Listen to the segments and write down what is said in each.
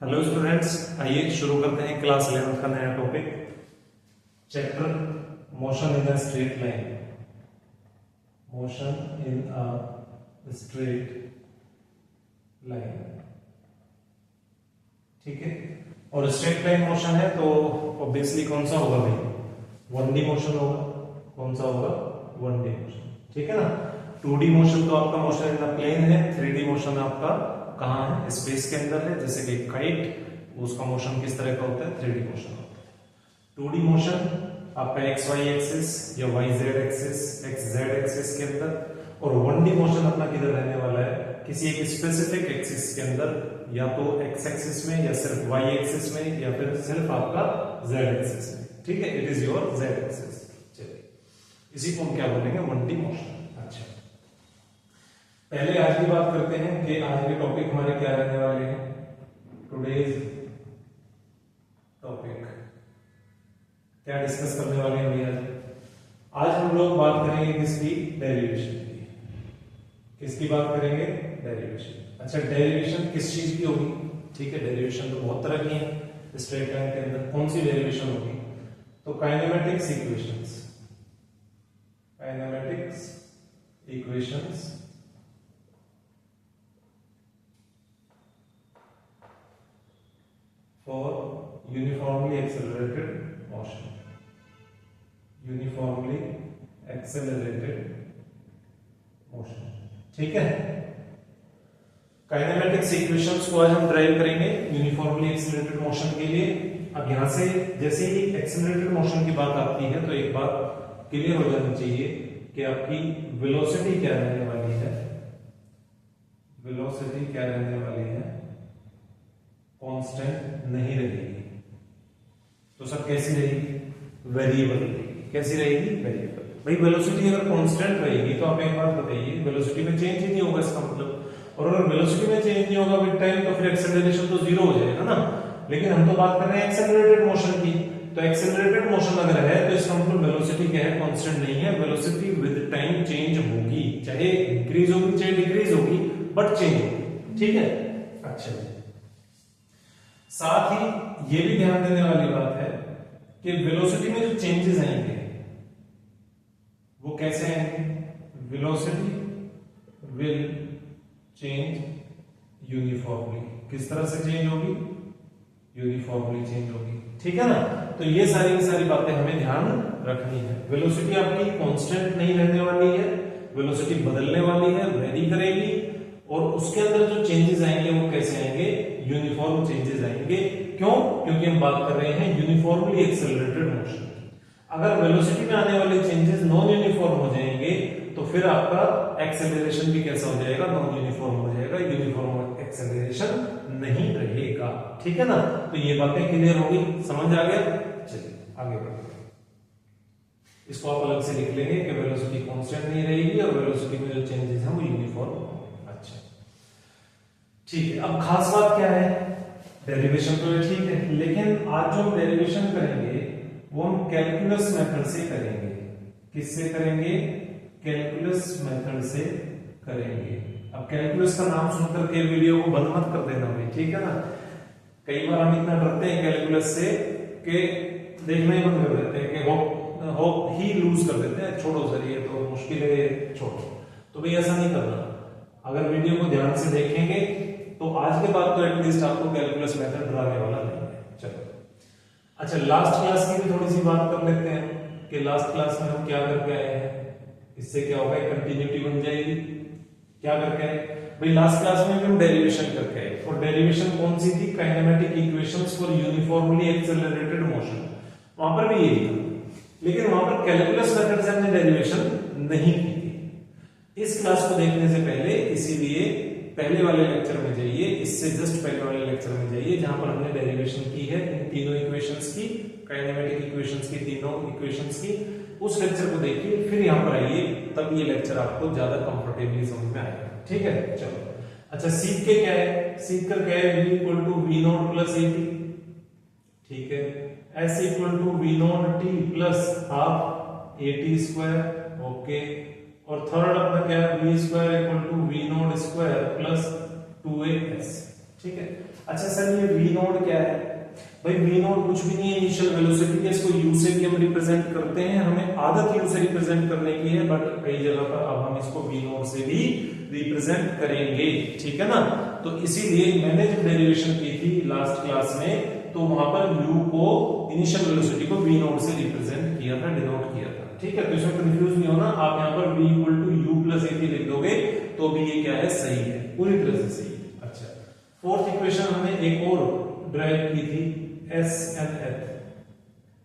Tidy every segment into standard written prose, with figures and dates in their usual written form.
Hello students, आइए शुरू करते हैं क्लास 11 का नया topic. Chapter motion in a straight line. Motion in a straight line, ठीक है। और स्ट्रेट लाइन मोशन है तो ऑब्वियसली कौन सा होगा भाई? 1D मोशन होगा। कौन सा होगा? 1D मोशन, ठीक है ना। 2D मोशन तो आपका मोशन इन द प्लेन है। 3D मोशन आपका कहाँ है? स्पेस के अंदर है, जैसे कि काइट, उसका मोशन किस तरह का होता है? 3D मोशन होता है। 2D मोशन आपका एक्स वाई एक्सिस या Y Z axis, X Z axis के अंदर, और 1D मोशन अपना किधर रहने वाला है? किसी एक स्पेसिफिक एक्सिस के अंदर, या तो एक्स एक्सिस में, या सिर्फ वाई एक्सिस में, या फिर सिर्फ आपका जेड एक्सिस में, ठीक है। It is your Z axis. चलिए, इसी को हम क्या बोलेंगे? 1D motion. अच्छा, पहले आज की बात करते हैं कि आज के टॉपिक हमारे क्या रहने वाले हैं। टुडेज टॉपिक क्या डिस्कस करने वाले हैं भैया? आज हम लोग बात करेंगे किसकी? डेरिवेशन की। किसकी बात करेंगे? डेरिवेशन। अच्छा, डेरिवेशन किस चीज की होगी? ठीक है, डेरिवेशन तो बहुत तरह की है स्ट्रेट लाइन के अंदर। कौन सी डेरिवेशन होगी? तो kinematics equations. Kinematics equations for uniformly accelerated motion. Uniformly accelerated motion, ठीक है। काइनेमेटिक्स इक्वेशंस को आज हम ड्राइव करेंगे यूनिफॉर्मली एक्सेलरेटेड मोशन के लिए। अब यहां से जैसे ही एक्सेलरेटेड मोशन की बात आती है तो एक बात क्लियर हो जानी चाहिए कि आपकी वेलोसिटी क्या रहने वाली है। वेलोसिटी क्या रहने वाली है? कांस्टेंट नहीं रहेगी। तो सब कैसी रहेगी? वेरिएबल रहेगी। कैसी रहेगी? वेरिएबल। भाई वेलोसिटी अगर कांस्टेंट रहेगी तो आप एक बात बताइए, वेलोसिटी में चेंज ही नहीं होगा इसका मतलब। और अगर वेलोसिटी में चेंज नहीं होगा विद टाइम तो फिर एक्सेलरेशन तो जीरो हो जाएगा ना। लेकिन हम तो बात कर रहे हैं एक्सेलरेटेड मोशन की। तो एक्सेलरेटेड मोशन अगर है तो इसका मतलब वेलोसिटी क्या है? कांस्टेंट नहीं है। वेलोसिटी विद टाइम चेंज होगी, चाहे इंक्रीज होगी चाहे डिक्रीज होगी, बट चेंज होगी, ठीक है। अच्छा, साथ ही ये भी ध्यान देने वाली बात है कि वेलोसिटी में जो चेंजेस आएंगे वो कैसे आएंगे? Velocity will change uniformly. किस तरह से चेंज होगी? यूनिफॉर्मली चेंज होगी, ठीक है ना। तो ये सारी की सारी बातें हमें ध्यान रखनी है। वेलोसिटी आपकी कांस्टेंट नहीं रहने वाली है, वेलोसिटी बदलने वाली है, वेरी करेगी। और उसके अंदर जो चेंजेस आएंगे वो कैसे आएंगे? यूनिफॉर्म चेंजेस आएंगे। क्यों? क्योंकि हम बात कर रहे हैं यूनिफॉर्मली एक्सेलरेटेड मोशन की। अगर वेलोसिटी में आने वाले चेंजेस नॉन यूनिफॉर्म हो जाएंगे तो फिर आपका एक्सेलरेशन भी कैसा हो जाएगा? नॉन यूनिफॉर्म हो जाएगा। यूनिफॉर्म एक्सेलरेशन नहीं रहेगा, ठीक है ना। तो ये बातें क्लियर हो गई, समझ आ गया। चलिए आगे बढ़ते हैं। इसको आप अलग से लिख लेंगे कि वेलोसिटी कांस्टेंट नहीं रहेगी और वेलोसिटी में जो चेंजेस हैं वो यूनिफॉर्म होंगे। अच्छा, ठीक है। अब खास बात क्या है? डेरिवेशन तो ये ठीक है, लेकिन आज जो हम डेरिवेशन करेंगे वो हम कैलकुलस मेथड से करेंगे। किससे करेंगे? कैलकुलस मेथड से करेंगे। अब कैलकुलस का नाम सुनकर के वीडियो को बंद मत कर देना भाई, ठीक है ना। कई बार हम इतना डरते हैं कैलकुलस से कि देखना ही बंद कर देते हैं, कि होप ही लूज कर देते हैं। छोड़ो सर, ये तो मुश्किल है, छोड़ो। तो भाई ऐसा नहीं करना। अगर वीडियो को ध्यान से देखेंगे तो आज के बाद तो एटलीस्ट आपको कैलकुलस मेथड डराने वाला नहीं है। चलो, अच्छा, लास्ट क्लास की भी थोड़ी सी बात कर लेते हैं कि लास्ट क्लास में हम क्या करके आए हैं। इससे क्या होगा? कंटिन्यूटी बन जाएगी। क्या करके आए भाई? लास्ट क्लास में हम डेरिवेशन करके आए, और डेरिवेशन कौन सी थी? Kinematic equations for uniformly accelerated motion. वहां पर भी यही था, लेकिन वहां पर कैलकुलस मेथड से हमने डेरिवेशन नहीं की थी। इस क्लास को देखने से पहले इसीलिए पहले वाले लेक्चर में जाइए, इससे जस्ट पहले वाले लेक्चर में जाइए जहां पर हमने डेरिवेशन की है इन तीनों इक्वेशंस की, काइनेमेटिक इक्वेशंस की, तीनों इक्वेशंस की। उस लेक्चर को देखिए, फिर यहां पर आइए, तब ये लेक्चर आपको ज्यादा कंफर्टेबली समझ में आएगा, ठीक है। चलो, अच्छा, सीख के क्या है? सीख कर क्या है? v equal to V naught plus A T, ठीक है। s equal to V naught T plus half A T square, okay. और थर्ड अपना क्या है? v square equal to V naught square plus 2as, ठीक है। अच्छा सर ये v नोड क्या है? भाई v नोड कुछ भी नहीं है, इनिशियल वेलोसिटी है, इसको u से भी हम रिप्रेजेंट करते हैं, हमें आदत u से रिप्रेजेंट करने की है, बट कई जगह पर अब हम इसको v नोड से भी रिप्रेजेंट करेंगे, ठीक है ना। तो इसीलिए मैंने जो डेरिवेशन की थी लास्ट क्लास में, तो वहां पर u को इनिशियल वेलोसिटी को v नोड से रिप्रेजेंट किया था, डिनोट किया था, ठीक है। तो इसमें कंफ्यूज नहीं होना, आप यहाँ पर v equal to u plus at लिख दोगे तो भी ये क्या है, सही है, पूरी तरह से सही है। अच्छा, फोर्थ इक्वेशन हमने एक और ड्राइव की थी, s nth,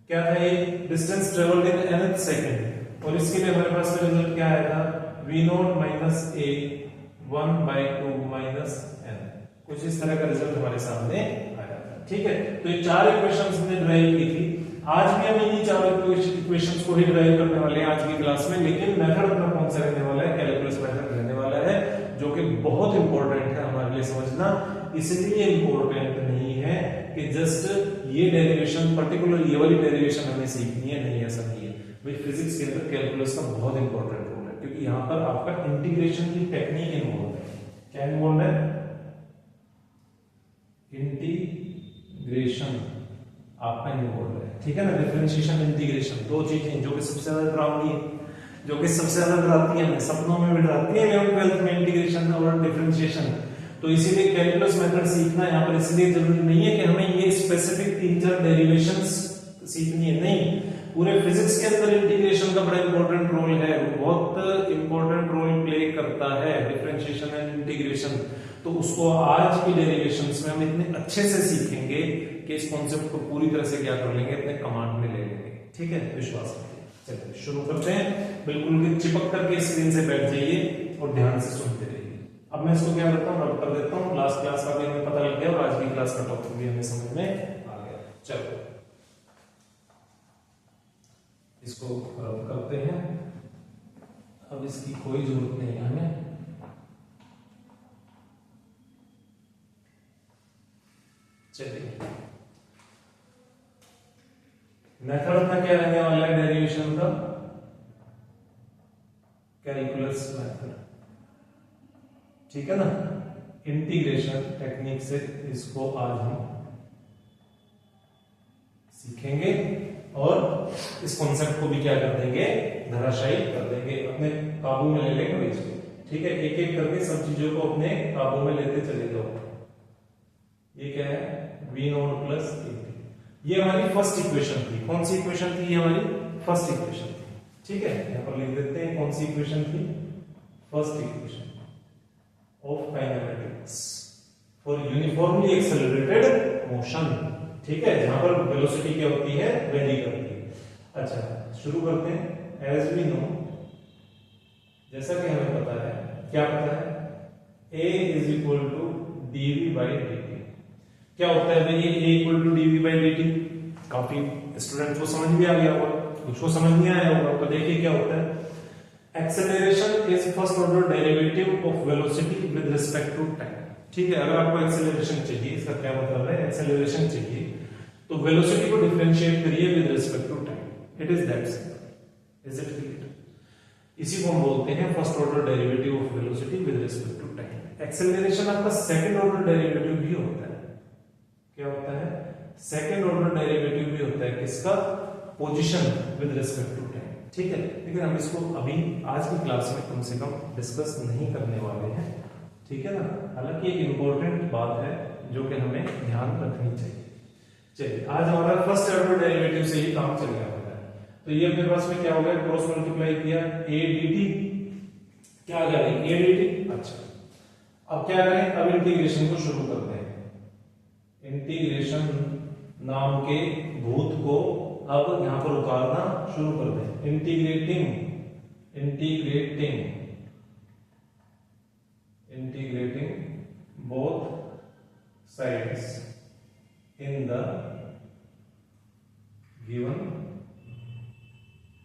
क्या था ये, distance travelled in nth second, और इसके लिए हमारे पास में रिजल्ट क्या आया था, v note minus a 1/2 minus n, कुछ इस तरह का रिजल्ट हमारे सामने आया था, ठीक है। तो ये चार इक्वेशंस हमने ड्राइव की थी, आज भी हम इन्हीं चार इक्वेशंस को ही ड्राइव करने वाले हैं आज की क्लास में, लेकिन मेथड अपना कौन सा रहने वाला है, कैलकुलस मेथड रहने वाला है, जो कि बहुत इंपॉर्टेंट है हमारे लिए समझना। इसलिए इंपॉर्टेंट नहीं है कि जस्ट ये डेरिवेशन, पर्टिकुलर ये वाली डेरिवेशन हमें सीखनी है, नहीं, ऐसा नहीं है भाई। फिजिक्स के अंदर कैलकुलस का बहुत इंपॉर्टेंट रोल है, क्योंकि यहाँ पर आपका इंटीग्रेशन की टेक्निक इन्वॉल्व है। क्या इन्वॉल्व है? इंटीग्रेशन आपका इन्वॉल्व है, ठीक है ना। डिफरेंशिएशन, इंटीग्रेशन, दो चीजें जो कि सबसे ज्यादा डरावनी है, जो कि सबसे ज्यादा डराती है, हमें सपनों में भी डराती है 11th में, इंटीग्रेशन और डिफरेंशिएशन। तो इसीलिए कैलकुलस मेथड सीखना यहाँ पर इसलिए जरूरी नहीं है कि हमें ये स्पेसिफिक 3-4 डेरिवेशंस सीखनी है, नहीं, पूरे फिजिक्स के अंदर इंटीग्रेशन का बड़ा इंपॉर्टेंट रोल है, बहुत इंपॉर्टेंट रोल प्ले करता है डिफरेंशिएशन एंड इंटीग्रेशन। तो उसको आज की डेरिवेशंस में हम इतने अच्छे से सीखेंगे कि इस कॉन्सेप्ट को पूरी तरह से क्या कर लेंगे, अपने कमांड में ले लेंगे, ठीक है, विश्वास रखिए। चलिए शुरू करते हैं, बिल्कुल चिपक करके स्क्रीन से बैठ जाइए और ध्यान से सुनते रहिए। अब मैं इसको क्या करता हूँ, रब कर देता हूँ, लास्ट क्लास का भी हमें पता लग गया और आज की क्लास का टॉपिक भी हमें समझ में आ गया। चलो इसको रब करते हैं, अब इसकी कोई जरूरत नहीं है हमें। चलिए मेथड अपना क्या रहने वाला है डेरिवेशन का, कैलकुलस मेथड, ठीक है ना। इंटीग्रेशन टेक्निक से इसको आज हम सीखेंगे और इस कॉन्सेप्ट को भी क्या कर देंगे, धराशायी कर देंगे, अपने काबू में ले लेंगे इसको, ठीक है। एक एक करके सब चीजों को अपने काबू में लेते चले जाओ। ये क्या है, v नोट प्लस at, ये हमारी फर्स्ट इक्वेशन थी। कौन सी इक्वेशन थी? ये हमारी फर्स्ट इक्वेशन थी, ठीक है। यहां पर लिख देते हैं कौन सी इक्वेशन थी, first equation of kinematics for uniformly accelerated motion, ठीक है, जहां पर वेलोसिटी क्या होती है, वेरी करती है। अच्छा शुरू करते हैं। एज वी नो, जैसा कि हमें पता है, क्या पता है, a is equal to dv by dt। क्या होता है भाई ये a equal to dv by dt? काफी स्टूडेंट्स को समझ भी आ गया होगा, कुछ को समझ नहीं आया होगा, तो देखिए क्या होता है, acceleration is first order derivative of velocity with respect to time, ठीक है। अगर आपको एक्सेलरेशन चाहिए, इसका क्या मतलब है, एक्सेलरेशन चाहिए तो वेलोसिटी को डिफरेंशिएट करिए with respect to time, it is that simple, is it clear? इसी को हम बोलते हैं first order derivative of velocity with respect to time. Acceleration आपका सेकंड ऑर्डर डेरिवेटिव भी होता है, क्या होता है, सेकंड ऑर्डर डेरिवेटिव भी होता है, किसका, position with respect to time, ठीक है। लेकिन हम इसको अभी आज की क्लास में कम से कम डिस्कस नहीं करने वाले हैं, ठीक है ना। हालांकि एक इंपॉर्टेंट बात है जो कि हमें ध्यान रखनी चाहिए। चलिए आज हमारा फर्स्ट ऑर्डर डेरिवेटिव से ही काम चल गया होगा, तो ये अपने पास में क्या हो गया, क्रॉस मल्टीप्लाई किया a dt, क्या आ गया a dt। अच्छा अब क्या करें, अब इंटीग्रेशन को शुरू करते हैं। इंटीग्रेशन नाम के भूत को अब यहां पर उतारना शुरू कर दें। Integrating both sides in the given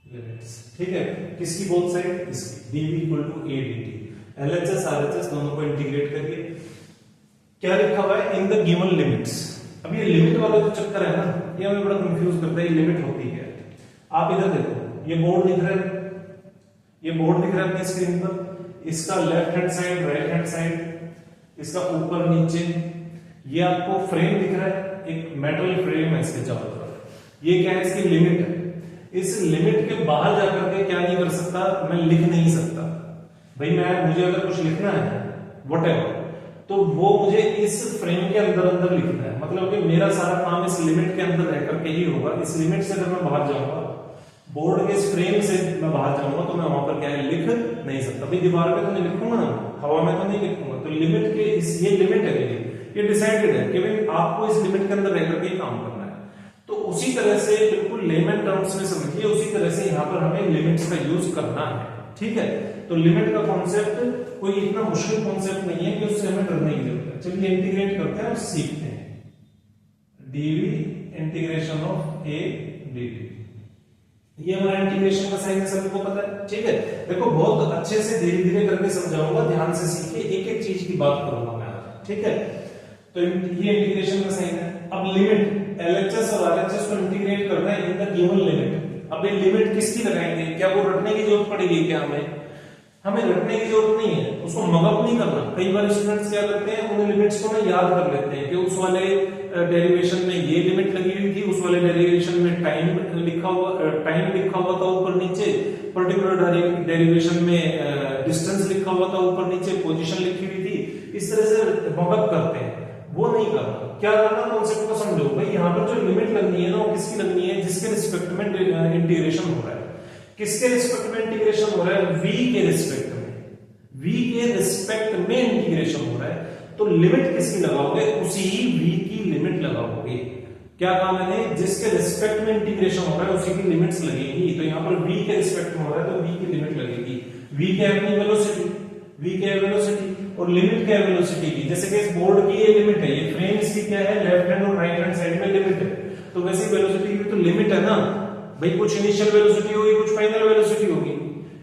limits, ठीक है। किसकी बोथ साइड, इसकी, dv equal to a dt। LHS RHS दोनों को इंटीग्रेट करिए। क्या लिखा हुआ है, इन द गिवन लिमिट्स। अब ये लिमिट वाला जो चक्कर है ना, ये हमें बड़ा कंफ्यूज करता है, ये लिमिट होती है। आप इधर देखो, ये बोर्ड दिख रहा है, ये बोर्ड दिख रहा है अपनी स्क्रीन पर, इसका left hand side, right hand side, इसका ऊपर नीचे, ये आपको फ्रेम दिख रहा है, एक मेटल फ्रेम है इसके चारों तरफ, ये क्या है, इसकी लिमिट है। इस लिमिट के बाहर जाकर के क्या नहीं कर सकता, मैं लिख नहीं सकता। भाई मुझे अगर कुछ लिखना है व्हाटएवर, तो वो मुझे इस फ्रेम के अंदर अंदर लिखना है, मतलब कि मेरा सारा काम इस लिमिट के अंदर रह करके ही होगा। इस लिमिट से अगर मैं बाहर जाऊंगा, बोर्ड के इस फ्रेम से मैं बाहर जाऊंगा, तो मैं वहां पर क्या है, लिख नहीं सकता। भाई दीवार पे तो नहीं लिखूंगा ना, हवा में तो नहीं लिखूंगा। तो लिमिट के ये लिमिट है मेरी, ये डिसाइडेड है कि भाई आपको इस लिमिट के अंदर रह करके काम करना है। तो उसी तरह से बिल्कुल लेमन टर्म्स में समझिए, उसी तरह से यहाँ पर हमें लिमिट्स का यूज करना है, ठीक है। तो लिमिट का कॉन्सेप्ट कोई इतना मुश्किल कॉन्सेप्ट नहीं है कि उससे हमें डरने की जरूरत है। चलिए इंटीग्रेट करते हैं और सीखते हैं। DV integration of A DT, ये हमारा इंटीग्रेशन का साइन है, सभी को पता है, ठीक है। देखो बहुत अच्छे से धीरे धीरे करके समझाऊंगा, ध्यान से सीखिए, एक एक चीज की बात करूंगा मैं आज, ठीक है। तो ये इंटीग्रेशन का साइन है। अब लिमिट एलएचएस और आरएचएस को इंटीग्रेट करना है इन द गिवन लिमिट। अब ये लिमिट किसकी लगाएंगे, क्या वो रटने की जरूरत पड़ेगी क्या हमें रटने की जरूरत नहीं है, उसको मगअप नहीं करना। कई बार स्टूडेंट्स क्या करते हैं, उन लिमिट्स को ना याद कर लेते हैं कि उस वाले डेरिवेशन में ये लिमिट लगी हुई थी, उस वाले डेरिवेशन में टाइम लिखा हुआ था ऊपर नीचे, पर्टिकुलर डेरिवेशन में डिस्टेंस लिखा हुआ था ऊपर नीचे, पोजीशन लिखी हुई थी। इस तरह से मगअप करते हैं, वो नहीं करना। क्या करना, कॉन्सेप्ट को समझो। भाई यहाँ पर जो लिमिट लगनी है ना, वो किसकी लगनी है, जिसके रिस्पेक्ट में इंटीग्रेशन हो रहा है। किसके रिस्पेक्ट में इंटीग्रेशन हो रहा है, v के रिस्पेक्ट में, v के रिस्पेक्ट में इंटीग्रेशन हो रहा है। तो लिमिट किसकी लगाओगे, उसी v की लिमिट लगाओगे। क्या कहा मैंने, जिसके रिस्पेक्ट में इंटीग्रेशन हो रहा है उसी की लिमिट्स लगेगी। तो यहाँ पर v के रिस्पेक्ट में हो रहा है तो v की लिमिट लगेगी। v क्या है, अपनी वेलोसिटी, v क्या है, वेलोसिटी, और लिमिट क्या है, वेलोसिटी की। जैसे कि इस बोर्ड की ये लिमिट है, ये फ्रेम इसकी क्या है, लेफ्ट हैंड और राइट हैंड साइड में लिमिट है। तो वैसे वेलोसिटी की तो लिमिट है ना भाई, कुछ इनिशियल वेलोसिटी होगी, कुछ फाइनल वेलोसिटी होगी।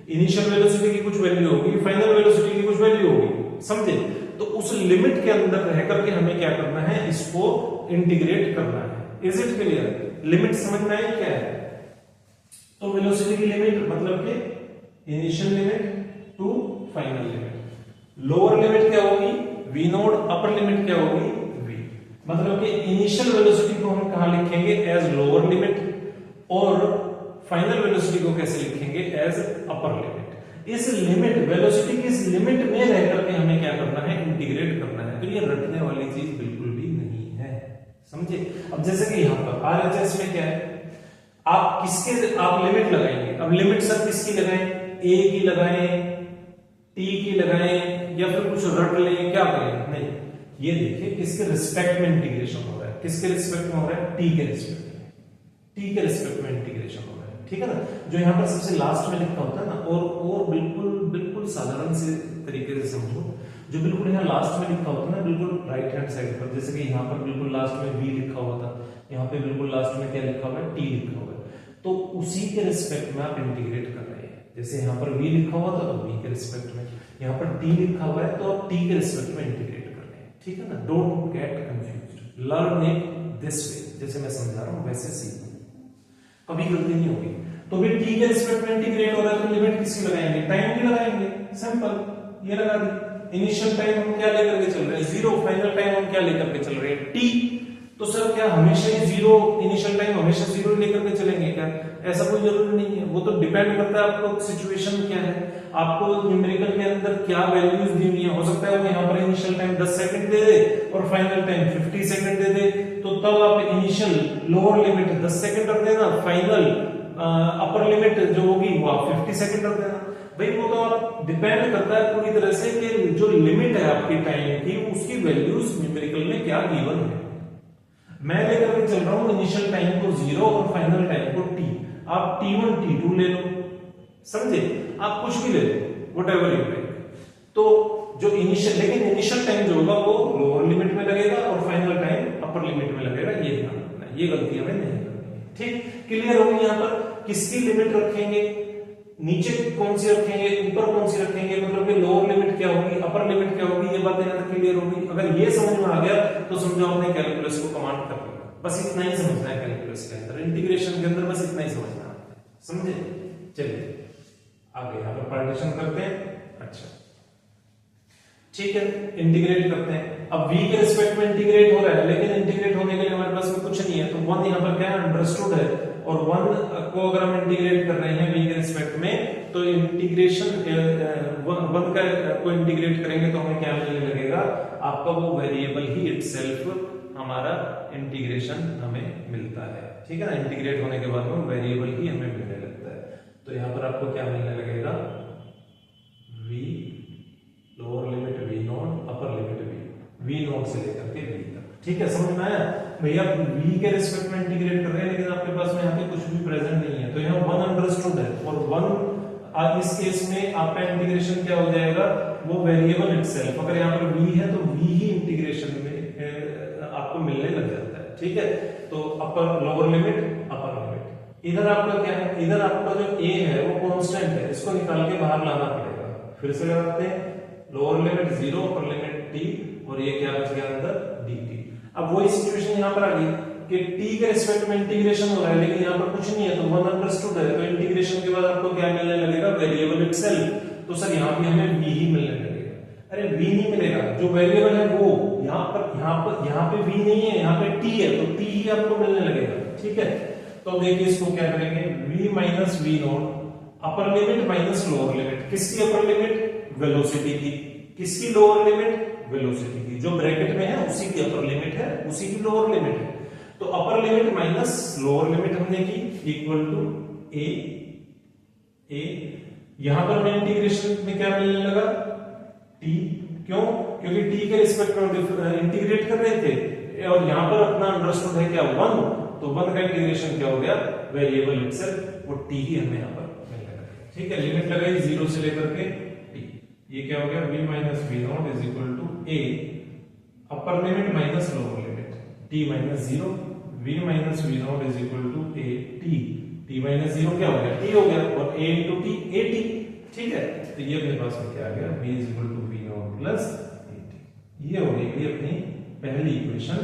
इनिशियल वेलोसिटी की कुछ वैल्यू होगी, फाइनल वेलोसिटी की कुछ वैल्यू होगी, समझे। तो उस लिमिट के अंदर रह करके हमें क्या करना है, इसको इंटीग्रेट करना है। इज इट क्लियर, लिमिट समझना है क्या है। तो वेलोसिटी की लिमिट मतलब कि initial limit to final limit. Lower limit क्या होगी, v नोट, अपर लिमिट क्या होगी, v। मतलब कि इनिशियल वेलोसिटी को हम कहां लिखेंगे, एज लोअर लिमिट, और फाइनल वेलोसिटी को कैसे लिखेंगे, एज अपर लिमिट। इस लिमिट, वेलोसिटी की इस लिमिट में रह करके हमें क्या करना है, इंटीग्रेट करना है। तो ये रटने वाली चीज बिल्कुल भी नहीं है, समझे। अब जैसे कि यहाँ पर आरएचएस में क्या है, आप लिमिट लगाएंगे। अब लिमिट सर किसकी लगाएं, ए की लगाएं, टी की लगाएं, या फिर कुछ रट लें, क्या करें, नहीं। ये देखिए किसके रिस्पेक्ट में इंटीग्रेशन हो रहा है, किसके रिस्पेक्ट में हो रहा है, टी के रिस्पेक्ट में, टी के रिस्पेक्ट में इंटीग्रेशन हो रहा है, ठीक है ना। जो यहाँ पर सबसे लास्ट में लिखा होता है ना, और बिल्कुल साधारण से तरीके से समझो, जो बिल्कुल यहाँ लास्ट में लिखा होता है ना, बिल्कुल राइट हैंड साइड पर, जैसे कि यहाँ पर बिल्कुल लास्ट में v लिखा हुआ था, यहाँ पे बिल्कुल लास्ट में क्या लिखा हुआ है, t लिखा हुआ है। तो उसी के रिस्पेक्ट में आप इंटीग्रेट कर रहे हैं। जैसे यहाँ पर v लिखा हुआ था तो v के रिस्पेक्ट में, यहाँ पर t लिखा हुआ है तो आप t के रिस्पेक्ट में इंटीग्रेट कर रहे हैं, ठीक है ना। Don't get confused, learn it this way, जैसे मैं समझा रहा हूँ वैसे सीखो, कभी गलती नहीं होगी। तो भी t के रिस्पेक्ट में इंटीग्रेट हो रहा है तो लिमिट किसकी लगाएंगे, टाइम की लगाएंगे, सिंपल, ये लगा दी। इनिशियल टाइम हम क्या लेकर के चल रहे हैं, 0। फाइनल टाइम हम क्या लेकर के चल रहे हैं, t। तो सर क्या हमेशा ही 0, इनिशियल टाइम हमेशा 0 लेकर के चलेंगे क्या, ऐसा कोई जरूरी नहीं है। वो तो डिपेंड करता है आपको सिचुएशन क्या है, आपको न्यूमेरिकल के अंदर क्या वैल्यूज दी हुई है। हो सकता है वो यहाँ पर इनिशियल टाइम 10 सेकंड दे दे और फाइनल टाइम 50 सेकंड दे दे, तो तब आप इनिशियल लोअर लिमिट 10 सेकंड रख देना, फाइनल अपर लिमिट जो होगी वो आप 50 सेकंड रख देना। भाई वो तो आप डिपेंड करता है पूरी तरह से कि जो लिमिट है आपकी टाइम की, उसकी वैल्यूज न्यूमेरिकल में क्या गिवन है। मैं लेकर के चल रहा हूं इनिशियल टाइम को 0 और फाइनल टाइम को t। आप t1 t2 ले लो, समझे, आप कुछ भी ले लो, व्हाटएवर यू टेक। तो जो इनिशियल, लेकिन इनिशियल टाइम जो होगा वो लोअर लिमिट में लगेगा और फाइनल टाइम अपर लिमिट में लगेगा, ये ध्यान रखना है, ये गलती हमें नहीं करनी है, ठीक। क्लियर होगी। यहाँ पर किसकी लिमिट रखेंगे, नीचे कौन सी रखेंगे, ऊपर कौन सी रखेंगे, मतलब कि लोअर लिमिट क्या होगी, अपर लिमिट क्या होगी, ये बातें यहाँ तक क्लियर होगी। अगर ये समझ में आ गया तो समझो आपने कैलकुलस को कमांड कर लिया। बस इतना ही समझना है कैलकुलस के अंदर, इंटीग्रेशन के अंदर बस इतना ही समझना है, समझे। चलिए आगे यहाँ पर पार्टीशन करते हैं। अच्छा ठीक है, इंटीग्रेट करते हैं। अब v के रिस्पेक्ट में इंटीग्रेट हो रहा है, लेकिन इंटीग्रेट होने के लिए हमारे पास में कुछ नहीं है, तो 1 यहाँ पर क्या है, अंडरस्टूड है, और 1 को अगर हम इंटीग्रेट कर रहे हैं v के रिस्पेक्ट में, तो इंटीग्रेशन 1 का को इंटीग्रेट करेंगे तो हमें क्या मिलने लगेगा, आपका वो वेरिएबल ही इटसेल्फ हमारा इंटीग्रेशन हमें मिलता है, ठीक है ना। इंटीग्रेट होने के बाद में वेरिएबल ही हमें मिलने लगता है, तो यहाँ पर आपको क्या मिलने लगेगा, v lower limit v not, upper limit v not से लेकर के v तक, ठीक है, समझ में आया भैया। v के रिस्पेक्ट में इंटीग्रेट कर रहे हैं, लेकिन आपके पास में यहाँ पे कुछ भी प्रेजेंट नहीं है, तो यहाँ 1 अंडरस्टूड है, और 1 इस केस में आपका इंटीग्रेशन क्या हो जाएगा, वो वेरिएबल इटसेल्फ, अगर यहाँ पर v है तो v ही इंटीग्रेशन में आपको मिलने लग जाता है, ठीक है। तो upper lower limit upper limit, इधर आपका क्या है, इधर आपका जो a है वो कांस्टेंट है, इसको निकाल के बाहर लाना पड़ेगा, फिर से लगाते हैं, lower limit 0 upper limit t, और ये क्या बच गया अंदर dt। अब वही सिचुएशन यहाँ पर आ गई कि t के रिस्पेक्ट में इंटीग्रेशन हो रहा है, लेकिन यहाँ पर कुछ नहीं है, तो 1 अंडरस्टूड है, तो इंटीग्रेशन के बाद आपको क्या मिलने लगेगा, वेरिएबल इटसेल्फ, तो सर यहाँ भी हमें v ही मिलने लगेगा। अरे v नहीं मिलेगा, जो वेरिएबल है वो यहाँ पे v नहीं है, यहाँ पे t है, तो t ही आपको मिलने लगेगा, ठीक है। तो देखिए इसको क्या करेंगे, v minus v not upper limit minus lower limit, किसकी अपर लिमिट, वेलोसिटी की, किसकी लोअर लिमिट, वेलोसिटी की, जो ब्रैकेट में है उसी की अपर लिमिट है, उसी की लोअर लिमिट है, तो upper limit minus lower limit हमने की इक्वल टू a, यहां पर हमें इंटीग्रेशन में क्या मिलने लगा, t, क्यों, क्योंकि t के रिस्पेक्ट में इंटीग्रेट कर रहे थे, और यहां पर अपना अंडरस्टूड है क्या 1, तो 1 का इंटीग्रेशन क्या हो गया, वेरिएबल इटसेल्फ, वो t ही हमें यहां पर मिलने लगा, ठीक है। लिमिट लगाई 0 से लेकर के t, ये क्या हो गया, v minus v naught is equal to a upper limit minus lower limit, t minus 0, v minus v naught is equal to a t minus 0 क्या हो गया, t हो गया, और a into T a t, ठीक है। तो ये मेरे पास में क्या आ गया, v is equal to v naught plus a t, ये हो गई अपनी पहली इक्वेशन।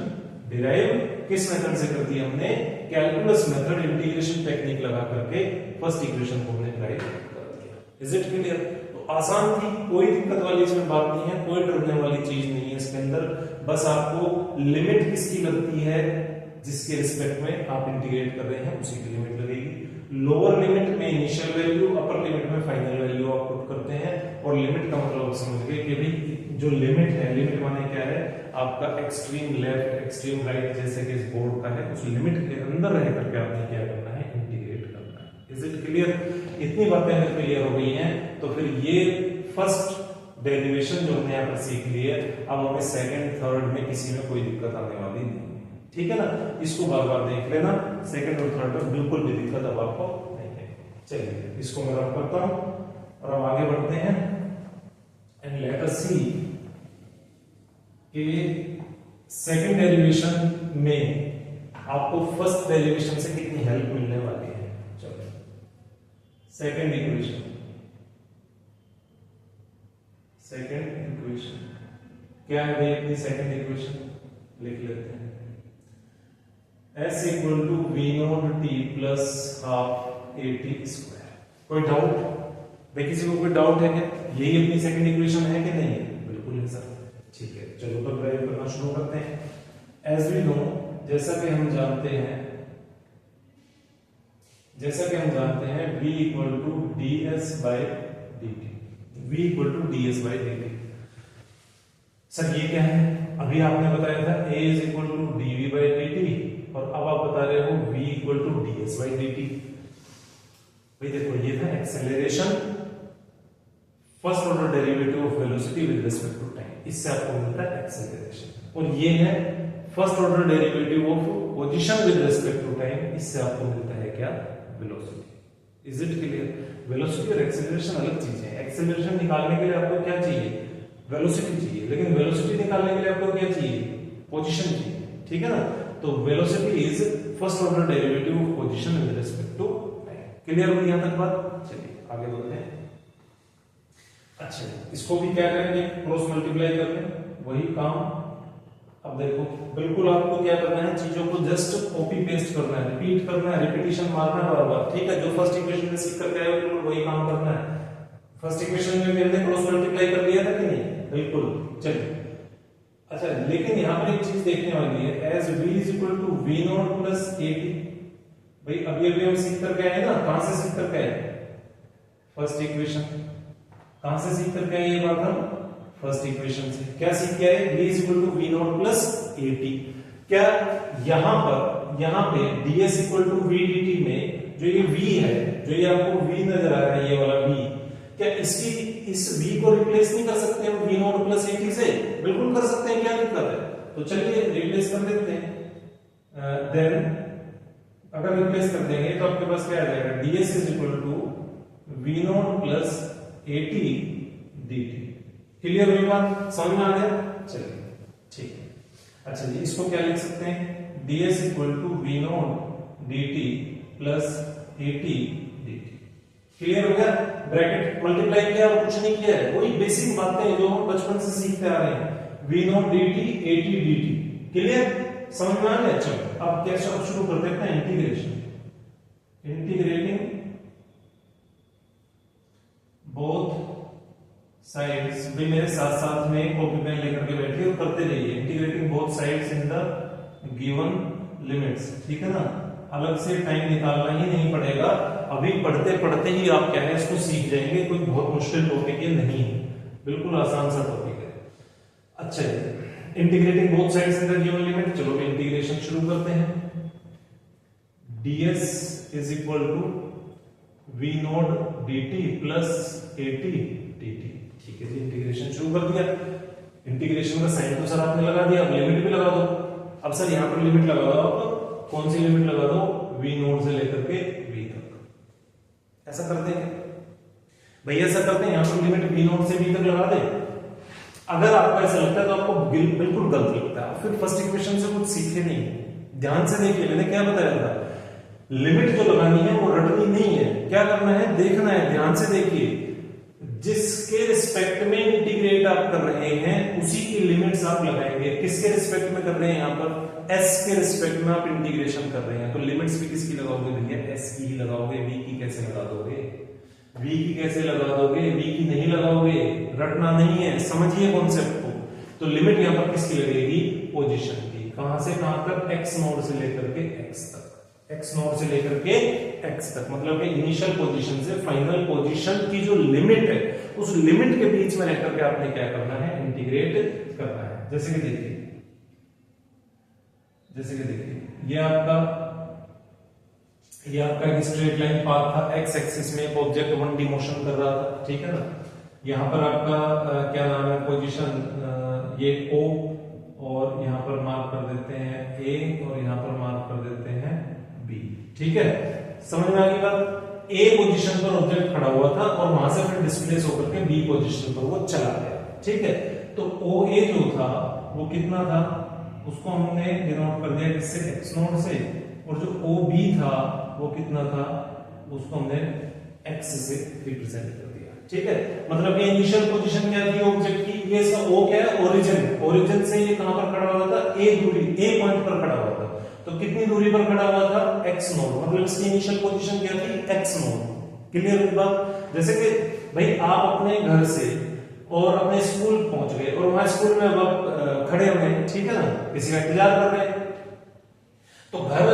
डिराइव किस मेथड से कर दी हमने, कैलकुलस मेथड, इंटीग्रेशन टेक्निक लगा करके फर्स्ट इक्वेशन को हमने डिराइव कर दिया। Is it clear? तो आसान थी, कोई दिक्कत वाली इसमें बात नहीं है, कोई डरने वाली चीज नहीं है इसके अंदर, बस आपको लिमिट किसकी लगती है, जिसके रिस्पेक्ट में आप इंटीग्रेट कर रहे हैं उसी की लिमिट लगेगी। लोअर लिमिट में इनिशियल वैल्यू, अपर लिमिट में फाइनल वैल्यू आप पुट करते हैं, और लिमिट का मतलब समझ गए कि भाई जो लिमिट है, लिमिट माने क्या है, आपका एक्सट्रीम लेफ्ट एक्सट्रीम राइट जैसे कि इस बोर्ड का है, उस लिमिट के अंदर रह करके आपने क्या करना है, इंटीग्रेट करना है। Is it clear? इतनी बातें अगर क्लियर हो गई हैं तो फिर ये फर्स्ट डेरिवेशन जो हमने यहाँ पर सीख ली है, अब हमें सेकंड थर्ड में किसी में कोई दिक्कत आने वाली नहीं है, ठीक है ना। इसको बार बार देख लेना, सेकंड और थर्ड में बिल्कुल भी दिक्कत अब आपको नहीं है। चलिए इसको मैं रब करता हूं और हम आगे बढ़ते हैं, एंड लेट अस सी कि सेकंड डेरिवेशन में आपको फर्स्ट डेरिवेशन से कितनी हेल्प मिलने वाली है। चलो सेकंड इक्वेशन, क्या है भाई अपनी सेकंड इक्वेशन, लिख लेते हैं, s equal to V naught T plus half A T square. कोई डाउट भाई, किसी को कोई डाउट है क्या, यही अपनी सेकंड इक्वेशन है कि नहीं है? बिल्कुल है सर, ठीक है। चलो तो ड्राइव करना शुरू करते हैं। एज वी नो, जैसा कि हम जानते हैं v equal to D S by D T, v equal to D S by D T. Sir ये क्या है, अभी आपने बताया था a is equal to D V by D T, और अब आप बता रहे हो v equal to D S by D T. भाई देखो ये था acceleration, first order derivative of velocity with respect to time, इससे आपको मिलता है एक्सेलरेशन, और ये है first order derivative of position with respect to time, इससे आपको मिलता है क्या, velocity. Is it clear? Velocity और एक्सेलरेशन अलग चीजें हैं। एक्सेलरेशन निकालने के लिए आपको क्या चाहिए, वेलोसिटी चाहिए, लेकिन वेलोसिटी निकालने के लिए आपको क्या चाहिए, पोजीशन चाहिए, ठीक है ना। तो velocity is first order derivative of position with respect to time. Clear हुई यहां तक बात? चलिए आगे बढ़ते हैं। अच्छा, इसको भी क्या करेंगे, क्रॉस मल्टीप्लाई करके वही काम। अब देखो बिल्कुल आपको क्या करना है, चीजों को जस्ट कॉपी पेस्ट करना है, रिपीट करना है, रिपीटिशन मारना है बार बार, ठीक है। जो फर्स्ट इक्वेशन में सीख करके आए बिल्कुल वही काम करना है। फर्स्ट इक्वेशन में मैंने क्रॉस मल्टीप्लाई कर लिया था कि नहीं, बिल्कुल। चलिए अच्छा, लेकिन यहाँ पर एक चीज देखने वाली है, as v is equal to V naught plus AT. भाई अभी अभी हम सीख करके आए ना, कहां से सीख करके आए? First equation. कहां से सीख करके आए ये बात हम? फर्स्ट इक्वेशन से। क्या सीख के आए? v is equal to V naught plus AT. क्या यहाँ पे ds equal to V dt में जो ये v है, जो ये आपको v नजर आ रहा है, ये वाला v, क्या इस v को रिप्लेस नहीं कर सकते हम v नॉट प्लस एटी से? बिल्कुल कर सकते हैं, क्या दिक्कत है? तो चलिए रिप्लेस कर देते हैं। देन अगर रिप्लेस कर देंगे तो आपके पास क्या आ जाएगा? ds is equal to V naught plus AT dt। Clear हुई बात? समझ में आ गया? चलिए ठीक है। अच्छा जी, इसको क्या लिख सकते हैं? ds equal to V naught dt plus AT dt। Clear हो गया? ब्रैकेट मल्टीप्लाई किया और कुछ नहीं किया है, वही बेसिक बातें जो हम बचपन से सीखते आ रहे हैं। V naught dt AT dt। Clear? समझ में आ गया? चलो अब क्या शुरू करते हैं? इंटीग्रेशन। Integrating both sides. भी मेरे साथ साथ में कॉपी पेन लेकर के बैठिए और करते रहिए। Integrating both sides in the given limits. ठीक है ना? अलग से टाइम निकालना ही नहीं पड़ेगा, अभी पढ़ते पढ़ते ही आप क्या है इसको सीख जाएंगे। कोई बहुत मुश्किल टॉपिक ये नहीं है, बिल्कुल आसान सा टॉपिक है। अच्छा, integrating both sides in the given limit. चलो इंटीग्रेशन शुरू करते हैं। ds is equal to V naught dt plus AT dt। ठीक है जी, इंटीग्रेशन शुरू कर दिया। इंटीग्रेशन का साइन तो सर आपने लगा दिया, अब लिमिट भी लगा दो। अब सर यहाँ पर लिमिट लगा दो, आप कौन सी लिमिट लगा दो? v नोट से लेकर के v तक। ऐसा करते हैं भैया, ऐसा करते हैं, यहाँ पर लिमिट v नोट से v तक लगा दे। अगर आपको ऐसा लगता है तो आपको बिल्कुल गलत लगता है, फिर फर्स्ट इक्वेशन से कुछ सीखे नहीं। ध्यान से देखिए, मैंने क्या बताया था, लिमिट जो लगानी है वो रटनी नहीं है। क्या करना है? देखना है, ध्यान से देखिए। जिसके रिस्पेक्ट में इंटीग्रेट आप कर रहे हैं उसी की लिमिट्स आप लगाएंगे। किसके रिस्पेक्ट में कर रहे हैं? यहाँ पर s के रिस्पेक्ट में आप इंटीग्रेशन कर रहे हैं, तो लिमिट्स भी किसकी लगाओगे भैया? s की ही लगाओगे। v की कैसे लगा दोगे? v की कैसे लगा दोगे? v की नहीं लगाओगे, रटना नहीं है, समझिए कॉन्सेप्ट को। तो लिमिट यहाँ पर किसकी लगेगी? पोजीशन की। कहां से कहां तक? x नोड से लेकर के x तक। x नोड से लेकर के x तक, मतलब कि इनिशियल पोजीशन से फाइनल पोजीशन की जो लिमिट है, उस लिमिट के बीच में रहकर के आपने क्या करना है? इंटीग्रेट करना है। जैसे कि देखिए, ये आपका एक स्ट्रेट लाइन पाथ था, x एक्सिस में एक ऑब्जेक्ट 1D मोशन कर रहा था। ठीक है ना? यहाँ पर आपका क्या नाम है? पोजीशन ये O, और यहाँ पर मार्क कर देते हैं A, और यहाँ पर मार्क कर देते हैं B। ठीक है? समझ में आ गई बात? A पोजीशन पर ऑब्जेक्ट खड़ा हुआ था और वहां से फिर डिस्प्लेस होकर के B पोजीशन पर वो चला गया। ठीक है? तो OA जो था वो कितना था? उसको हमने डिनोट कर दिया किससे? x नोट से। और जो OB था वो कितना था? उसको हमने x से रिप्रेजेंट कर दिया। ठीक है? मतलब ये इनिशियल पोजीशन क्या थी ऑब्जेक्ट की? ये इसका O क्या है? ओरिजिन। ओरिजिन से ये कहां पर खड़ा हुआ था? A दूरी, A पॉइंट पर खड़ा हुआ था। तो कितनी दूरी पर खड़ा हुआ था? x note. मतलब इसकी इनिशियल पोजीशन क्या थी? x note. क्लियर हुई बात? जैसे कि भाई आप अपने घर से और अपने स्कूल पहुंच गए और वहां स्कूल में अब आप खड़े हुए हैं, ठीक है ना? किसी का इंतजार कर रहे हैं, तो घर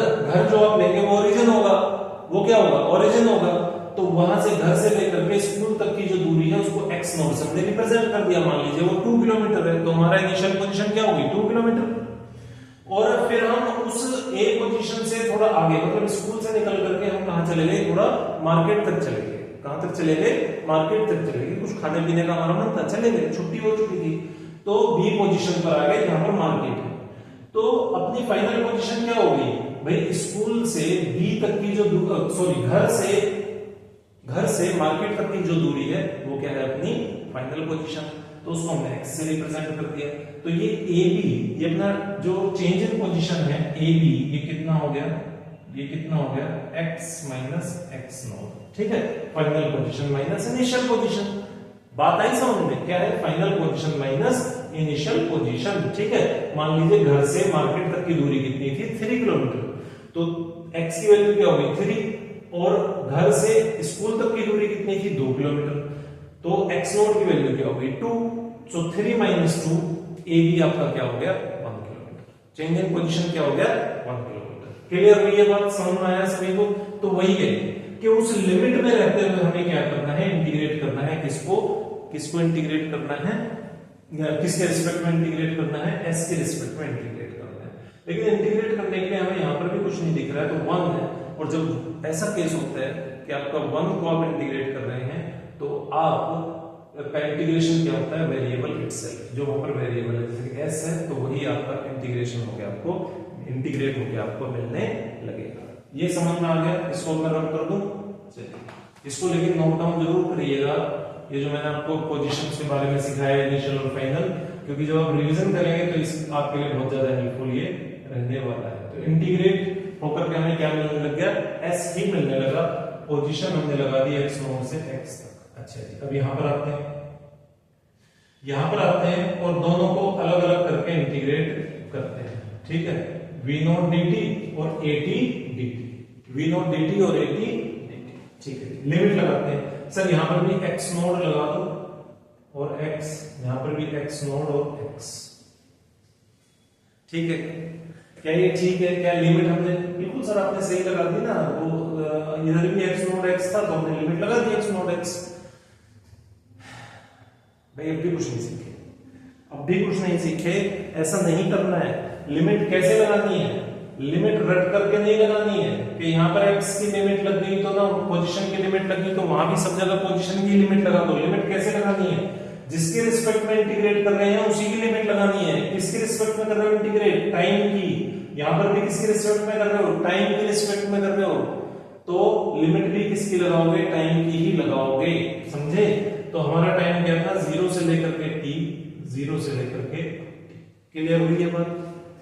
जो आप लेंगे वो ओरिजिन होगा। वो क्या होगा? ओरिजिन होगा। तो वहां से घर से लेकर के स्कूल तक की जो दूरी है उसको x नोट से हमने रिप्रेजेंट कर दिया। मान लीजिए वो 2 किलोमीटर है, तो हमारा इनिशियल पोजीशन क्या होगी? 2 किलोमीटर। और फिर हम उस A पोजीशन से थोड़ा आगे, मतलब स्कूल से निकल करके हम कहां चले गए? थोड़ा मार्केट तक चले गए। कहां तक चले गए? मार्केट तक चले गए। कुछ खाने पीने का हमारा मन था, चले गए, छुट्टी हो चुकी थी, तो B पोजीशन पर आ गए जहां पर मार्केट है। तो अपनी फाइनल पोजीशन क्या होगी भाई? स्कूल से B तक की जो घर से मार्केट तक की जो दूरी है वो क्या है? अपनी फाइनल पोजीशन। तो उसको हमने x से रिप्रेजेंट कर दिया। तो ये AB, ये अपना जो चेंज इन पोजीशन है AB, ये कितना हो गया? ये कितना हो गया? x minus x note. ठीक है? Final position minus initial position. बात आई समझ में? क्या है? Final position minus initial position. ठीक है? मान लीजिए घर से मार्केट तक की दूरी कितनी थी? 3 किलोमीटर। तो x की वैल्यू क्या होगी? 3। और घर से स्कूल तक की दूरी कितनी थी? 2 किलोमीटर। तो x नोट की वैल्यू क्या होगी? 2। सो 3 - 2 ए बी आपका क्या हो गया 1 किलोमीटर, चेंज इन पोजीशन क्या हो गया 1 किलोमीटर। क्लियर हुई ये बात, समझ में आया सभी को? तो वही है कि उस लिमिट में रहते हुए हमें क्या करना है, इंटीग्रेट करना है, किसको इंटीग्रेट करना है, किसके रिस्पेक्ट में इंटीग्रेट करना है, एस के रिस्पेक्ट में इंटीग्रेट करना है। लेकिन इंटीग्रेट करने के लिए हमें यहाँ पर भी कुछ नहीं दिख रहा है, तो 1 है, और जब ऐसा केस होता है कि आपका 1 को आप इंटीग्रेट कर रहे हैं तो आप का इंटीग्रेशन क्या होता है, वेरिएबल इटसेल्फ, जो वहां पर वेरिएबल है जैसे कि एस है, तो वही आपका इंटीग्रेशन होकर आपको इंटीग्रेट होकर आपको मिलने लगेगा। ये समझ में आ गया? इसको मैं रब कर दूं, चलिए इसको लेकिन नोट डाउन जरूर करिएगा, ये जो मैंने आपको पोजीशंस के बारे में सिखाया इनिशियल और फाइनल, क्योंकि जब आप रिवीजन करेंगे तो इस आपके लिए बहुत ज्यादा हेल्पफुल ये रहने वाला है। तो इंटीग्रेट होकर के हमें क्या मिलने लग गया, एस ही मिलने लगा, पोजीशन हमने लगा दी x नोड से x तक। अच्छा जी, अब यहां पर आते हैं और दोनों को अलग अलग करके इंटीग्रेट करते हैं, ठीक है। v नोट dt और at dt, v note dt और at dt, ठीक है। लिमिट लगाते हैं, सर यहां पर भी x नोड लगा दो और x, यहां पर भी x नोड और x, ठीक है। क्या ये ठीक है? क्या लिमिट हमने बिल्कुल सर आपने सही लगा दी ना, वो इधर भी x नोड x था तो हमने लिमिट लगा दी x नोड x। भाई अब भी कुछ नहीं सीखे, ऐसा नहीं करना है। लिमिट कैसे लगानी है, लिमिट रट करके नहीं लगानी है कि यहाँ पर x की लिमिट लग गई तो ना पोजीशन की लिमिट लगी तो वहां भी सब जगह पोजीशन की लिमिट लगा दो। लिमिट कैसे लगानी है, जिसके रिस्पेक्ट में इंटीग्रेट कर रहे हैं उसी की लिमिट लगानी है। किसके रिस्पेक्ट में कर रहे हो इंटीग्रेट, टाइम की, यहां पर भी किसके रिस्पेक्ट में कर रहे हो, टाइम के रिस्पेक्ट में कर रहे हो, तो लिमिट भी किसकी लगाओगे, टाइम की ही लगाओगे, समझे। तो हमारा टाइम क्या था, 0 से लेकर के t, 0 से लेकर के t। क्लियर हुई ये बात?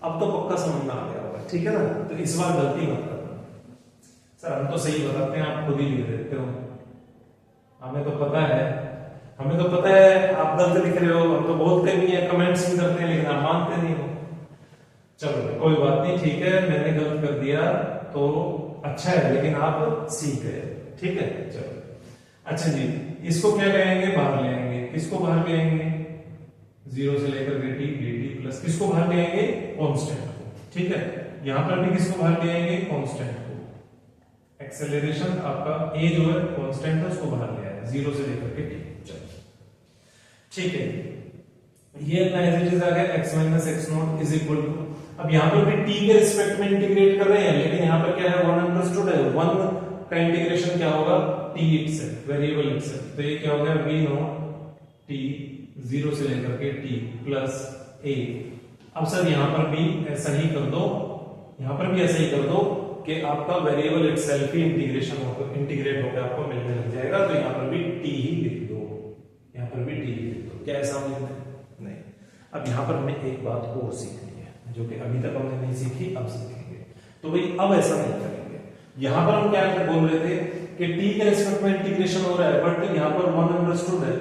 अब तो पक्का समझ में आ गया होगा, ठीक है ना। तो इस बार गलती मत करना, सर हम तो सही बताते हैं, आप खुद ही लिख देते हो, हमें तो पता है आप गलत लिख रहे हो, हम तो बोलते भी हैं, कमेंट्स भी करते हैं, लेकिन आप मानते नहीं हो। चलो कोई बात नहीं, ठीक है, मैंने गलत कर दिया तो अच्छा है, लेकिन आप सीख गए, ठीक है। चलो अच्छा जी, इसको क्या कहेंगे, बाहर ले आएंगे। किसको बाहर ले आएंगे, 0 से लेकर के t dt प्लस किसको बाहर ले आएंगे, कांस्टेंट को, ठीक है। यहां पर भी किसको बाहर ले आएंगे, कांस्टेंट को। एक्सेलरेशन आपका a जो है कांस्टेंट है उसको बाहर ले आएगा 0 से लेकर के t, चलो ठीक है। ये अपना एज इट इज आ गया x minus x naught is equal to, अब यहां पर भी t के रिस्पेक्ट में इंटीग्रेट कर रहे हैं, लेकिन यहां पर क्या है, 1 अंडरस्टूड है, 1 का इंटीग्रेशन क्या होगा, t इटसेल्फ, वेरिएबल इटसेल्फ। तो ये क्या हो गया, v नॉट t 0 से लेकर के t प्लस a। अब सर यहां पर भी ऐसा ही कर दो, यहां पर भी ऐसा ही कर दो कि आपका वेरिएबल इटसेल्फ ही इंटीग्रेट होकर आपको मिलने लग जाएगा। तो यहां पर भी t ही लिख दो, यहां पर भी t ही लिख दो। क्या ऐसा नहीं। अब यहां पर हमें एक बात और सीखनी है जो कि अभी तक हमने नहीं सीखी, अब सीखेंगे। तो भाई अब ऐसा नहीं करेंगे। यहां पर हम क्या बोल रहे थे कि t के रिस्पेक्ट में इंटीग्रेशन हो रहा है, बट यहां पर 1 अंडरस्टूड है,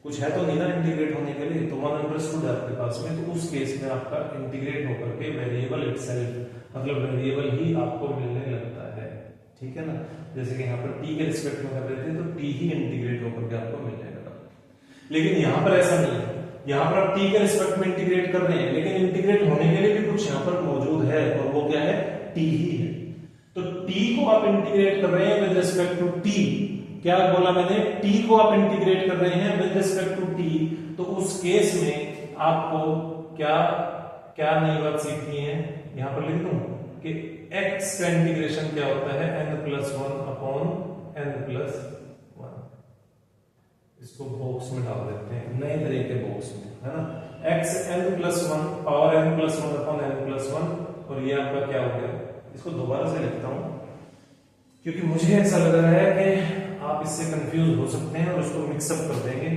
कुछ है तो नहीं ना इंटीग्रेट होने के लिए, तो 1 अंडरस्टूड है आपके पास में। तो उस केस में आपका इंटीग्रेट होकर के वेरिएबल इटसेल्फ, मतलब वेरिएबल ही आपको मिलने लगता है, ठीक है ना। जैसे कि यहाँ पर t के रिस्पेक्ट में कर रहे थे तो t ही इंटीग्रेट होकर के आपको मिलने लगा। लेकिन यहाँ पर ऐसा नहीं है, यहाँ पर आप t के रिस्पेक्ट में इंटीग्रेट कर रहे हैं, लेकिन इंटीग्रेट होने के लिए भी कुछ यहाँ पर मौजूद है, और वो क्या है, t ही है। तो t को आप इंटीग्रेट कर रहे हैं विद रिस्पेक्ट टू t, क्या बोला मैंने, t को आप इंटीग्रेट कर रहे हैं विद रिस्पेक्ट टू t, तो उस केस में आपको क्या क्या नई बात सीखनी है, यहां पर लिख दूं कि x का इंटीग्रेशन क्या होता है, n+1 अपॉन n+1। इसको बॉक्स में डाल देते हैं, नए तरह के बॉक्स में, है ना। x n+1 power n+1 upon n+1, और ये आपका क्या हो गया। इसको दोबारा से लिखता हूं क्योंकि मुझे ऐसा लग रहा है कि आप इससे कंफ्यूज हो सकते हैं और उसको मिक्सअप कर देंगे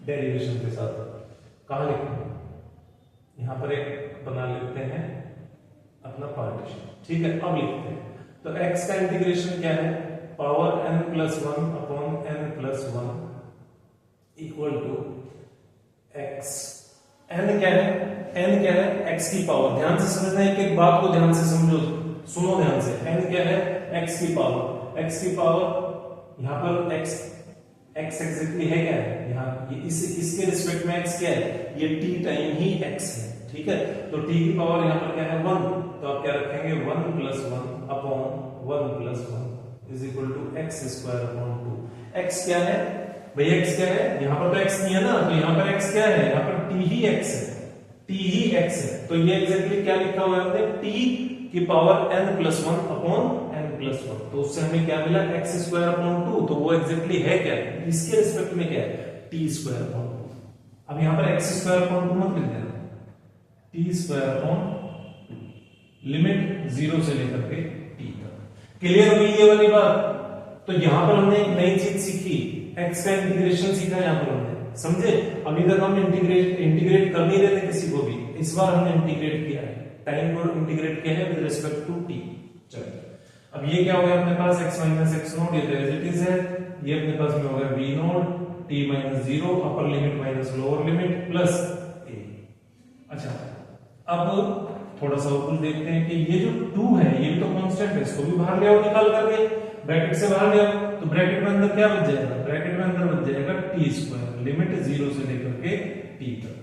डेरिवेशन के साथ। कहां लिखेंगे, यहां पर एक बना लेते हैं अपना पार्टीशन, ठीक है। अब लिखते हैं, तो x का इंटीग्रेशन क्या है, power n+1 upon n+1 equal to x। n क्या है, x की पावर। ध्यान से समझना है, एक बात को ध्यान से समझो, सुनो ध्यान से। n क्या है, x की पावर। यहां पर x x एग्जैक्टली है क्या है यहाँ, ये इसके रिस्पेक्ट में x क्या है, ये t टाइम ही x है, ठीक है। तो t की पावर यहाँ पर क्या है 1, तो आप क्या रखेंगे 1 + 1 upon 1 + 1 is equal to x² upon 2। x क्या है भैया, x क्या है, यहाँ पर तो x नहीं है ना, तो यहाँ पर x क्या है, यहाँ पर t ही x है, t ही x है। तो ये एग्जैक्टली क्या लिखा हुआ है हमने, t की पावर n+1 अपॉन n+1, तो उससे हमें क्या मिला x² अपॉन 2, तो वो एग्जैक्टली है क्या, इसके रिस्पेक्ट में क्या है t² अपॉन 2। अब यहाँ पर x² अपॉन 2 मत लिख देना, t² अपॉन लिमिट 0 से लेकर के t तक। क्लियर हुई ये वाली बात। तो यहाँ पर हमने एक नई चीज सीखी, x का इंटीग्रेशन सीखा यहाँ पर हमने, समझे। अभी तक हम इंटीग्रेट कर नहीं रहे थे किसी को भी, इस बार हमने इंटीग्रेट किया है, टाइम को इंटीग्रेट किया है विद रिस्पेक्ट टू t। चलिए अब ये क्या हो गया अपने पास x - x0, ये तो एज इट इज है, ये अपने पास में हो गया v0 t - 0 upper limit minus lower limit plus a। अच्छा अब थोड़ा सा ऊपर देखते हैं कि ये जो 2 है ये भी तो कांस्टेंट है, इसको भी बाहर ले आओ निकाल करके, ब्रैकेट से बाहर ले आओ, तो ब्रैकेट में अंदर क्या बच जाएगा, ब्रैकेट में अंदर बच जाएगा t², लिमिट 0 से लेकर के t तक,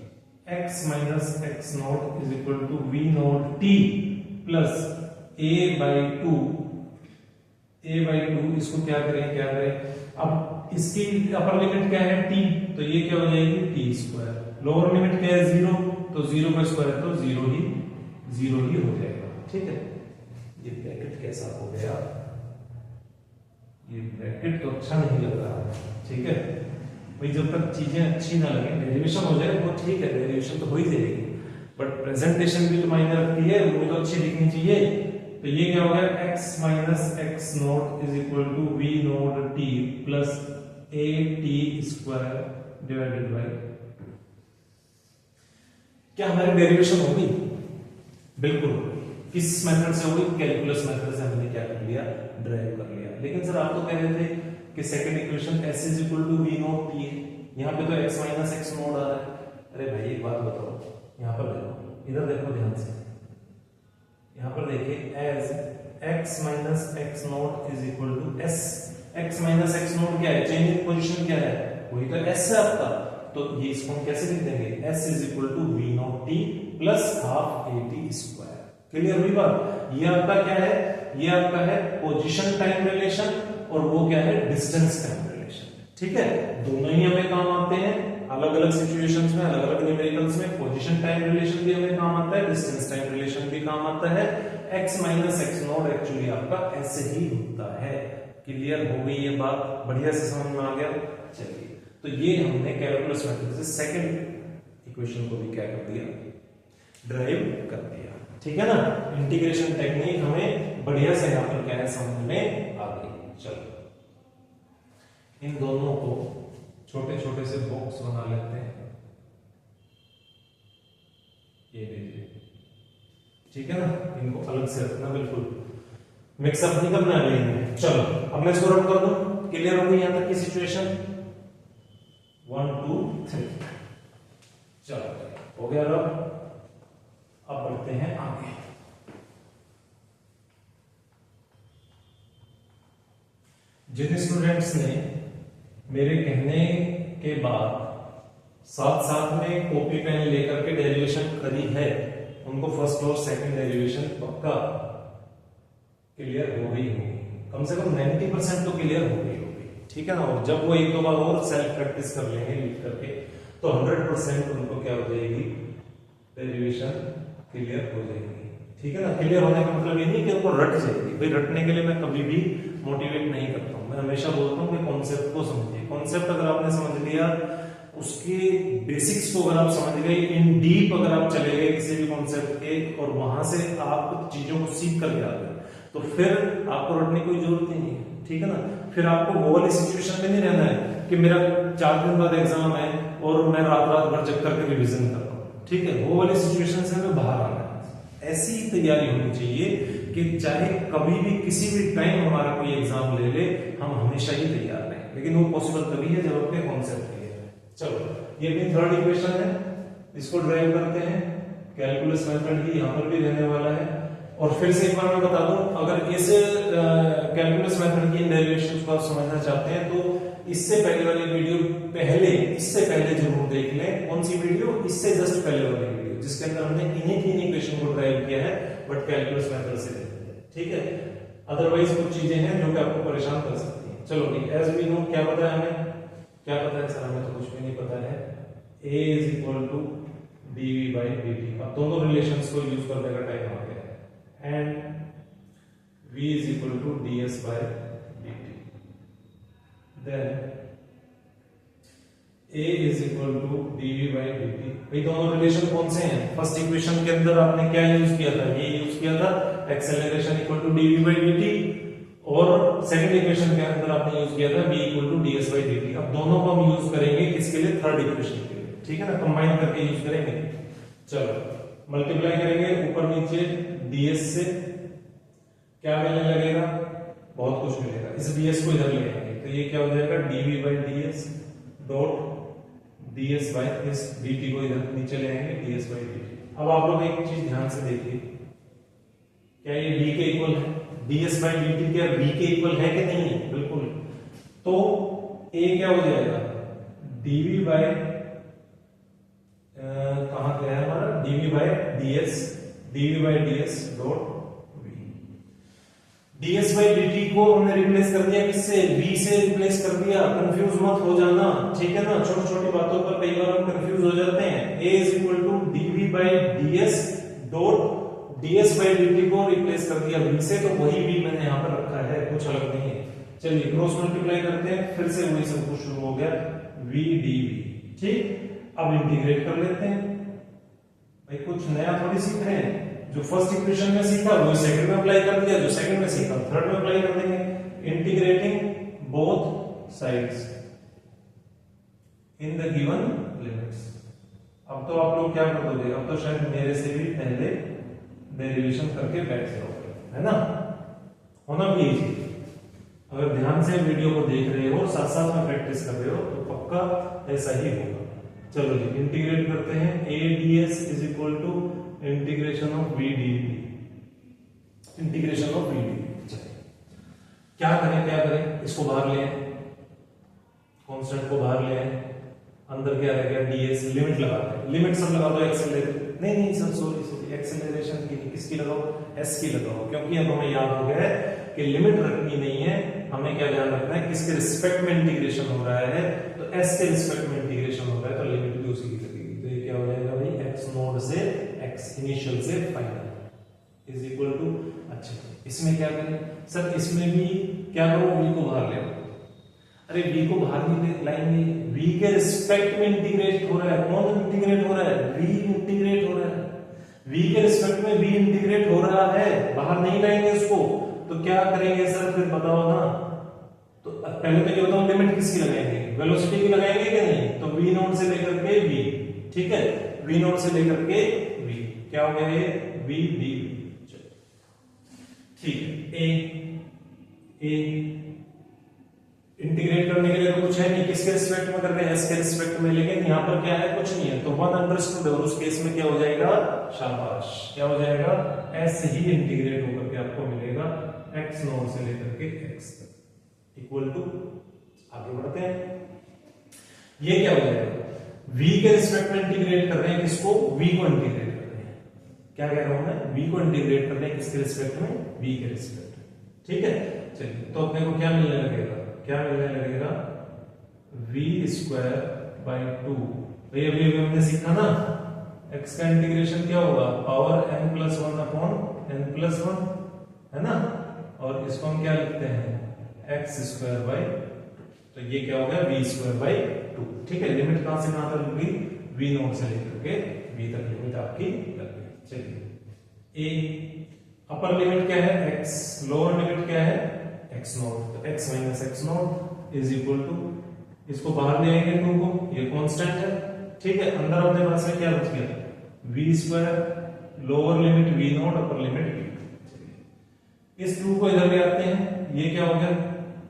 x - x0 is equal to v0 t plus a/2, इसको क्या करें, अब इसकी अपर लिमिट क्या है t, तो ये क्या हो जाएगी t², लोअर लिमिट क्या है 0, तो 0 का स्क्वायर है तो 0 ही हो जाएगा, ठीक है। ये ब्रैकेट कैसा हो गया, ये ब्रैकेट तो अच्छा नहीं लग रहा है, ठीक है भाई। जब तक चीजें अच्छी ना लगे, डेरिवेशन हो जाए वो ठीक है, डेरिवेशन तो हो ही जाएगी, बट प्रेजेंटेशन भी तो मायने रखती है, वो तो अच्छी दिखनी चाहिए। तो ये क्या हो गया x - x0 is equal to v0 t plus at² divided by, क्या हमारी डेरिवेशन होगी, बिल्कुल। किस मेथड से होगी, कैलकुलस मेथड से हमने क्या कर लिया, ड्राइव कर लिया। लेकिन सर आप तो कह रहे थे कि second equation s is equal to v0 t है, यहाँ पे तो x - x0 आ रहा है। अरे भाई एक बात बताओ, यहाँ पर देखो, इधर देखो ध्यान से, यहाँ पर देखिए as x - x0 is equal to s, x - x0 क्या है, चेंज इन पोजीशन क्या है, वही तो s है आपका, तो ये इसको हम कैसे लिख देंगे, s is equal to v0 t plus half at²। Clear हुई बात। ये आपका क्या है, ये आपका है पोजीशन टाइम रिलेशन, और वो क्या है डिस्टेंस टाइम रिलेशन, ठीक है। दोनों ही हमें काम आते हैं अलग अलग सिचुएशंस में, अलग अलग न्यूमेरिकल्स में। पोजीशन टाइम रिलेशन भी हमें काम आता है, डिस्टेंस टाइम रिलेशन भी काम आता है। x - x0 एक्चुअली आपका ऐसे ही होता है। क्लियर हो गई ये बात, बढ़िया से समझ में आ गया। चलिए तो ये हमने कैलकुलस मेथड से सेकंड इक्वेशन को भी क्या कर दिया, ड्राइव कर दिया, ठीक है ना। इंटीग्रेशन टेक्निक हमें बढ़िया से यहाँ पर क्या है समझ में आ गई। चलो इन दोनों को छोटे छोटे से बॉक्स बना लेते हैं, ये लीजिए, ठीक है ना। इनको अलग से रखना, बिल्कुल मिक्सअप नहीं करना है। चलो अब मैं इसको रन कर दूं, क्लियर हो गई यहां तक की सिचुएशन 1 2 3। चलो हो गया रब, अब बढ़ते हैं आगे। जिन स्टूडेंट्स ने मेरे कहने के बाद साथ साथ में कॉपी पेन लेकर के डेरिवेशन करी है, उनको फर्स्ट और सेकंड डेरिवेशन पक्का क्लियर हो गई होगी, कम से कम 90% तो क्लियर हो गई होगी, ठीक है ना। और जब वो एक दो बार और सेल्फ प्रैक्टिस कर लेंगे लिख करके, तो 100% उनको क्या हो जाएगी, डेरिवेशन क्लियर हो जाएगी, ठीक है ना। क्लियर होने का मतलब ये नहीं कि उनको रट जाएगी, भाई रटने के लिए मैं कभी भी मोटिवेट नहीं करता हूं। मैं हमेशा बोलता हूं कि कॉन्सेप्ट को समझिए। कॉन्सेप्ट अगर आपने समझ लिया, उसके बेसिक्स को अगर आप समझ गए, इन डीप अगर आप चले गए किसी भी कॉन्सेप्ट के, और वहां से आप चीजों को सीख कर आ गए, तो फिर आपको रटने की कोई जरूरत ही नहीं है, ठीक है ना। फिर आपको वो वाली सिचुएशन में नहीं रहना है कि मेरा 4 दिन बाद एग्जाम है और मैं रात भर जग करके रिविजन कर रहा हूं, ठीक है। वो वाली सिचुएशन से हमें बाहर आना है। ऐसी तैयारी होनी चाहिए कि चाहे कभी भी किसी भी टाइम हमारा कोई एग्जाम ले ले, हम हमेशा ही तैयार रहें। लेकिन वो पॉसिबल तभी है जब अपने कॉन्सेप्ट क्लियर है। चलो ये अपनी थर्ड इक्वेशन है, इसको ड्राइव करते हैं। कैलकुलस मेथड ही यहां पर भी रहने वाला है। और फिर से एक बार मैं बता दूं, अगर इस कैलकुलस मेथड की डेरिवेशंस को आप समझना चाहते हैं तो इससे पहले वाली वीडियो इससे पहले जरूर देख लें। कौन सी वीडियो? इससे जस्ट पहले वाली वीडियो, जिसके अंदर हमने इन्हीं तीन इक्वेशन को ड्राइव किया है, बट कैलकुलस मेथड से देखते हैं। ठीक है, अदरवाइज कुछ चीजें हैं जो कि आपको परेशान कर सकती हैं। चलो भाई, एज वी नो, क्या पता है हमें? क्या पता है सर? हमें तो कुछ भी नहीं पता है। a is equal to dv by dt। अब दोनों रिलेशंस को यूज करने का टाइम आ गया है। And v is equal to ds by dt। Then a is equal to dv by dt। भाई दोनों रिलेशन कौन से हैं? फर्स्ट इक्वेशन के अंदर आपने क्या यूज किया था? ये यूज किया था, acceleration equal to dv by dt। और सेकंड इक्वेशन के अंदर आपने यूज किया था v equal to ds by dt। अब दोनों को हम यूज करेंगे किसके लिए? थर्ड इक्वेशन के लिए। ठीक है ना, कंबाइन करके यूज करेंगे। चलो मल्टीप्लाई करेंगे ऊपर नीचे ds से, क्या मिलने लगेगा? बहुत कुछ मिलेगा। इस ds को इधर ले आएंगे तो ये क्या हो जाएगा? dv by ds dot ds by इस dt को इधर नीचे ले आएंगे, ds बाई dt। अब आप लोग एक चीज ध्यान से देखिए, क्या ये v के इक्वल है? ds बाई dt क्या v के इक्वल है कि नहीं है? बिल्कुल। तो a क्या हो जाएगा? dv बाई कहां गया है हमारा? dv by ds dot v। ds by dt को हमने रिप्लेस कर दिया किससे? v से रिप्लेस कर दिया। कंफ्यूज मत हो जाना, ठीक है ना? छोटी छोटी बातों पर कई बार हम कंफ्यूज हो जाते हैं। a is equal to dv by ds dot ds by dt को रिप्लेस कर दिया v से, तो वही v मैंने यहां पर रखा है, कुछ अलग नहीं है। चलिए क्रॉस मल्टीप्लाई करते हैं, फिर से वही सब कुछ शुरू हो गया, v dv। ठीक, अब इंटीग्रेट कर लेते हैं। भाई कुछ नया थोड़ी सीख रहे हैं, जो फर्स्ट इक्वेशन में सीखा वो सेकंड में अप्लाई कर दिया, जो सेकंड में सीखा थर्ड में अप्लाई कर देंगे। Integrating both sides in the given limits. अब तो आप लोग क्या कर दोगे? अब तो शायद मेरे से भी पहले डेरिवेशन करके बैठ जाओगे, है ना? होना भी इजी। अगर ध्यान से वीडियो को देख रहे हो, साथ साथ में प्रैक्टिस कर रहे हो, तो पक्का ऐसा ही होगा। चलो जी, इंटीग्रेट करते हैं। a ds is equal to integration of v dt। Integration of v dt। क्या करें? इसको बाहर ले आए, कांस्टेंट को बाहर ले आए, अंदर क्या रह गया? ds। लिमिट लगाते हैं, लिमिट सब लगा दो। एक्सेलरेशन नहीं सर, सॉरी, एक्सेलरेशन की किसकी लगाओ? s की लगाओ, क्योंकि अब हमें याद हो गया है कि लिमिट रखनी नहीं है, हमें क्या ध्यान रखना है? किसके रिस्पेक्ट में इंटीग्रेशन हो रहा है? तो s के रिस्पेक्ट में इंटीग्रेशन हो रहा है, तो लिमिट भी उसी की लगेगी। तो ये क्या हो जाएगा भाई? x नोड से x इनिशियल से फाइनल इज इक्वल टू। अच्छा, इसमें क्या करें सर? इसमें भी क्या करो? v को बाहर ले आओ। अरे v को बाहर नहीं लाएंगे, v के रिस्पेक्ट में इंटीग्रेट हो रहा है। कौन इंटीग्रेट हो रहा है? v इंटीग्रेट हो रहा है। v के रिस्पेक्ट में v इंटीग्रेट हो रहा है, बाहर नहीं लाएंगे उसको। तो क्या करेंगे सर? फिर बताओ ना। तो पहले तो ये बताओ, लिमिट किसकी लगाएंगे? वेलोसिटी की लगाएंगे कि नहीं? तो v नोड से लेकर के v, ठीक है, v नोड से लेकर के v, क्या हो गया ये? v dv। ठीक है, a इंटीग्रेट करने के लिए तो कुछ है नहीं, किसके रिस्पेक्ट में कर रहे हैं? s के रिस्पेक्ट में, लेकिन यहां पर क्या है? कुछ नहीं है, तो वन अंडरस्टूड है। और उस केस में क्या हो जाएगा? शाबाश, क्या हो जाएगा? s ही इंटीग्रेट होकर के आपको मिलेगा x नोड से लेकर के x तक इक्वल टू। आगे बढ़ते हैं, ये क्या हो जाएगा? v के रिस्पेक्ट में इंटीग्रेट कर रहे हैं, किसको? v को इंटीग्रेट कर रहे हैं। क्या कह रहा हूं मैं? v को इंटीग्रेट कर रहे हैं, किसके रिस्पेक्ट में? v के रिस्पेक्ट में। ठीक है, चलिए तो अपने को क्या मिलने लगेगा? क्या मिलने लगेगा? v square by 2। भाई अभी हमने सीखा ना, x का इंटीग्रेशन क्या होगा? Power n plus 1 upon n plus 1, है ना? और इसको हम क्या लिखते हैं? x स्क्वायर बाई, तो ये क्या हो गया? v square by 2। ठीक है, लिमिट कहां से कहां तक होगी? v नोड से लेकर के v तक लिमिट आपकी लग गई। चलिए, a अपर लिमिट क्या है? x, लोअर लिमिट क्या है? x naught. तो x minus x naught is equal to, इसको बाहर ले आएंगे 2 को, ये कांस्टेंट है। ठीक है, अंदर अपने पास में क्या बच गया? v square, lower limit v node, upper limit v। इस 2 को इधर ले आते हैं, ये क्या हो गया?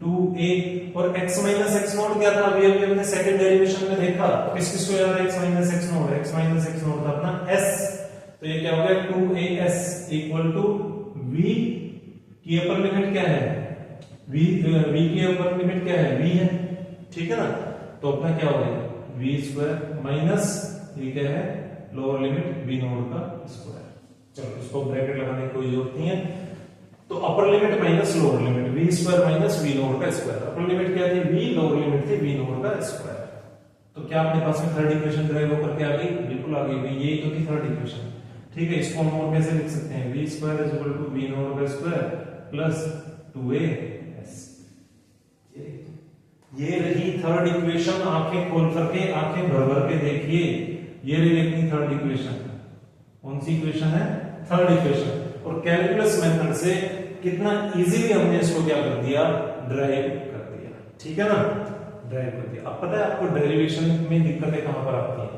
2a। और x माइनस x नोड क्या था? अभी हमने सेकंड डेरिवेशन में देखा, किस किस को याद है? x minus x node, x minus x node था अपना s। तो ये क्या हो गया? 2as इक्वल टू v की अपर लिमिट क्या है? v की अपर लिमिट क्या है? v है। ठीक है ना। तो अपना क्या हो गया वी स्क्वायर माइनस ये क्या है लोअर लिमिट वी नोट का स्क्वायर। चलो इसको ब्रैकेट लगाने की कोई जरूरत नहीं है। तो upper limit minus lower limit V square minus V naught का स्क्वायर। अपर लिमिट क्या थी वी, लोअर लिमिट थी वी नोट का स्क्वायर। तो क्या अपने पास में थर्ड इक्वेशन ड्राइव होकर के आ गई, बिल्कुल आ गई भाई, यही तो थी थर्ड इक्वेशन। ठीक है, इसको हम और कैसे लिख सकते हैं V square is equal to V naught का स्क्वायर प्लस 2as। ये रही थर्ड इक्वेशन। आंखें खोल करके आंखें भर भर के देखिए, ये रही अपनी थर्ड इक्वेशन। कौन सी इक्वेशन है थर्ड इक्वेशन। और कैलकुलस मेथड से कितना इजीली हमने इसको क्या कर दिया ड्राइव कर दिया। ठीक है ना, ड्राइव कर दिया। अब पता है आपको डेरिवेशन में दिक्कतें कहां पर आती हैं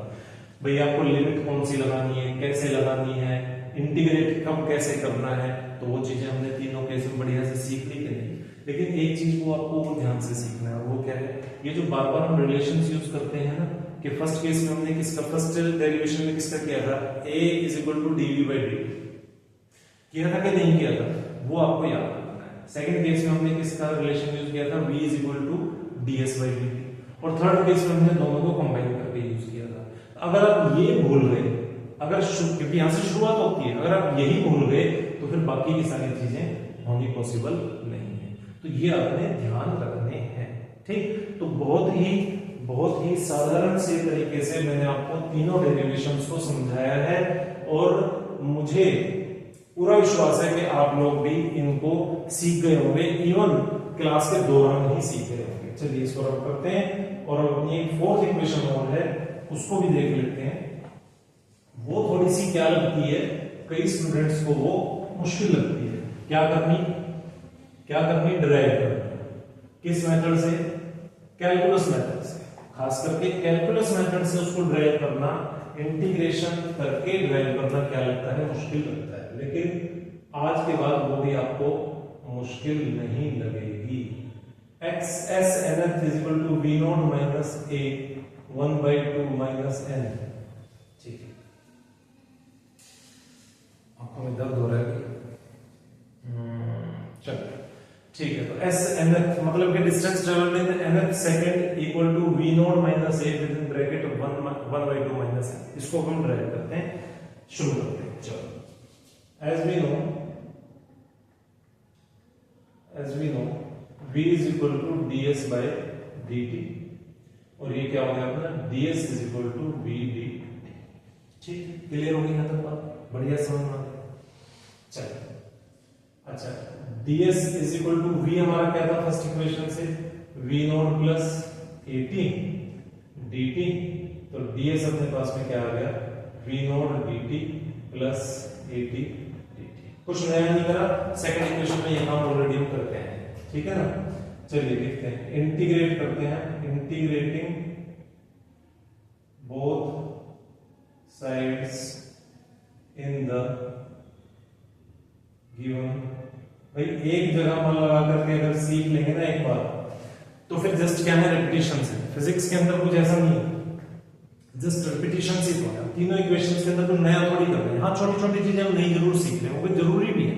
भाई, आपको लिमिट कौन सी लगानी है, कैसे लगानी है, इंटीग्रेट कब कैसे करना है, तो वो चीजें हमने तीनों केस में बढ़िया से सीख ली कि नहीं। लेकिन एक चीज वो आपको ध्यान से सीखना है, वो क्या है, ये जो बार बार हम रिलेशंस यूज करते हैं ना, कि फर्स्ट केस में हमने किसका फर्स्ट डेरिवेशन में किसका किया था a is equal to dv by dt किया था कि नहीं किया था, वो आपको याद रखना है। सेकंड केस में हमने किसका रिलेशन यूज किया था v is equal to ds by dt। और थर्ड केस में हमने दोनों को कंबाइन करके यूज किया था। अगर आप ये भूल गए, अगर क्योंकि यहां से शुरुआत होती है, अगर आप यही भूल गए तो फिर बाकी की सारी चीजें होनी पॉसिबल नहीं है। तो ये आपने ध्यान रखने हैं। ठीक, तो बहुत ही साधारण से तरीके से मैंने आपको तीनों डेरिवेशंस को समझाया है और मुझे पूरा विश्वास है कि आप लोग भी इनको सीख गए होंगे, इवन क्लास के दौरान ही सीख गए होंगे। चलिए इसको रब करते हैं और अपनी एक फोर्थ इक्वेशन और है उसको भी देख लेते हैं। वो थोड़ी सी क्या लगती है, कई स्टूडेंट्स को वो मुश्किल लगती है। क्या करनी ड्राइव करनी। किस मेथड से, कैलकुलस मेथड से। खास करके कैलकुलस मेथड से उसको ड्राइव करना, इंटीग्रेशन करके ड्राइव करना क्या लगता है, मुश्किल लगता है। लेकिन आज के बाद वो भी आपको मुश्किल नहीं लगेगी। x s nth is equal to v naught minus a 1 by 2 minus n। ठीक है, आंखों में दर्द हो रहा है। चलो ठीक है, तो s nth मतलब कि distance travelled in nth second equal to v naught minus a within bracket 1 by 2 minus n। इसको हम ड्राइव करते हैं, शुरू करते हैं। चलो, as we know v is equal to ds by dt और ये क्या हो गया अपना ds is equal to v dt। ठीक, क्लियर हो गई ना, तब बात बढ़िया समझ में आ गई। चलिए, अच्छा, ds is equal to v हमारा क्या था फर्स्ट इक्वेशन से, v नॉट प्लस 18 dt। तो ds अपने पास में क्या आ गया v naught dt plus 80 dt। कुछ नया नहीं करा, सेकंड इक्वेशन में ये काम ऑलरेडी हम करते हैं। ठीक है ना, चलिए देखते हैं, इंटीग्रेट करते हैं। Integrating both sides in the given. भाई एक जगह मन लगा करके अगर सीख लेंगे ना एक बार, तो फिर जस्ट क्या है रिपीटिशन से। फिजिक्स के अंदर कुछ ऐसा नहीं है, जस्ट रिपीटिशन से तो है। तीनों इक्वेशंस के अंदर तो नया थोड़ी कर रहे हैं। हाँ, छोटी छोटी चीजें हम नहीं जरूर सीख रहे हैं, वो जरूरी भी है,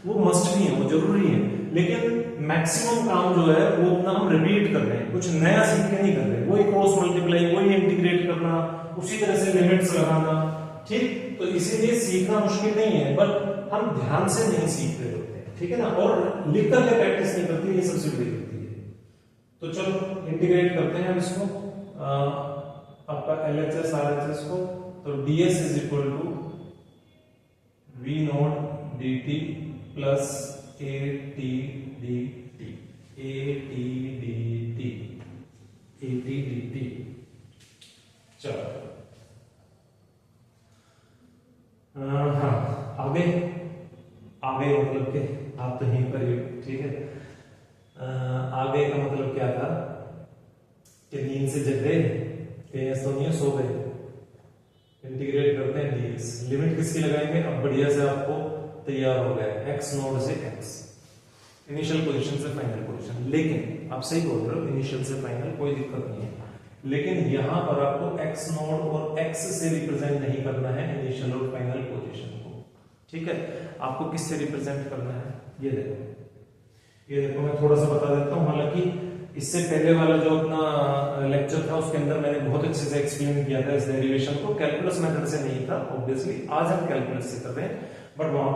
वो मस्ट भी है, वो जरूरी है। लेकिन मैक्सिमम काम जो है वो अपना हम रिपीट कर रहे हैं, कुछ नया सीख के नहीं कर रहे। वही क्रॉस मल्टीप्लाई, वही इंटीग्रेट करना, उसी तरह से लिमिट्स लगाना। ठीक, तो इसीलिए सीखना मुश्किल नहीं है, बट हम ध्यान से नहीं सीख रहे होते हैं। ठीक है ना, और लिख करके प्रैक्टिस नहीं करती, ये सबसे बड़ी गलती है। तो चलो इंटीग्रेट करते हैं हम इसको, आपका LHS RHS को। तो ds is equal to v naught dt plus at dt at dt। चलो हाँ, आगे मतलब के आप तो यहीं पर ही। ठीक है, आगे का मतलब क्या था कि नींद से जग गए, तो नहीं सो गए। इंटीग्रेट करते हैं ds, लिमिट किसकी लगाएंगे, अब बढ़िया से आपको तैयार हो गया x नोड से x, इनिशियल पोजीशन से फाइनल पोजीशन। लेकिन आप सही बोल रहे हो, इनिशियल से फाइनल कोई दिक्कत नहीं है, लेकिन यहां पर आपको x नोड और x से रिप्रेजेंट नहीं करना है इनिशियल और फाइनल पोजीशन को। ठीक है, आपको किससे रिप्रेजेंट करना है, ये देखो मैं थोड़ा सा बता देता हूं। हालांकि इससे पहले वाला जो अपना लेक्चर था उसके अंदर मैंने बहुत अच्छे से एक्सप्लेन किया था इस डेरिवेशन को, कैलकुलस मेथड से नहीं था ऑब्वियसली, आज हम कैलकुलस से कर रहे हैं, बट वहां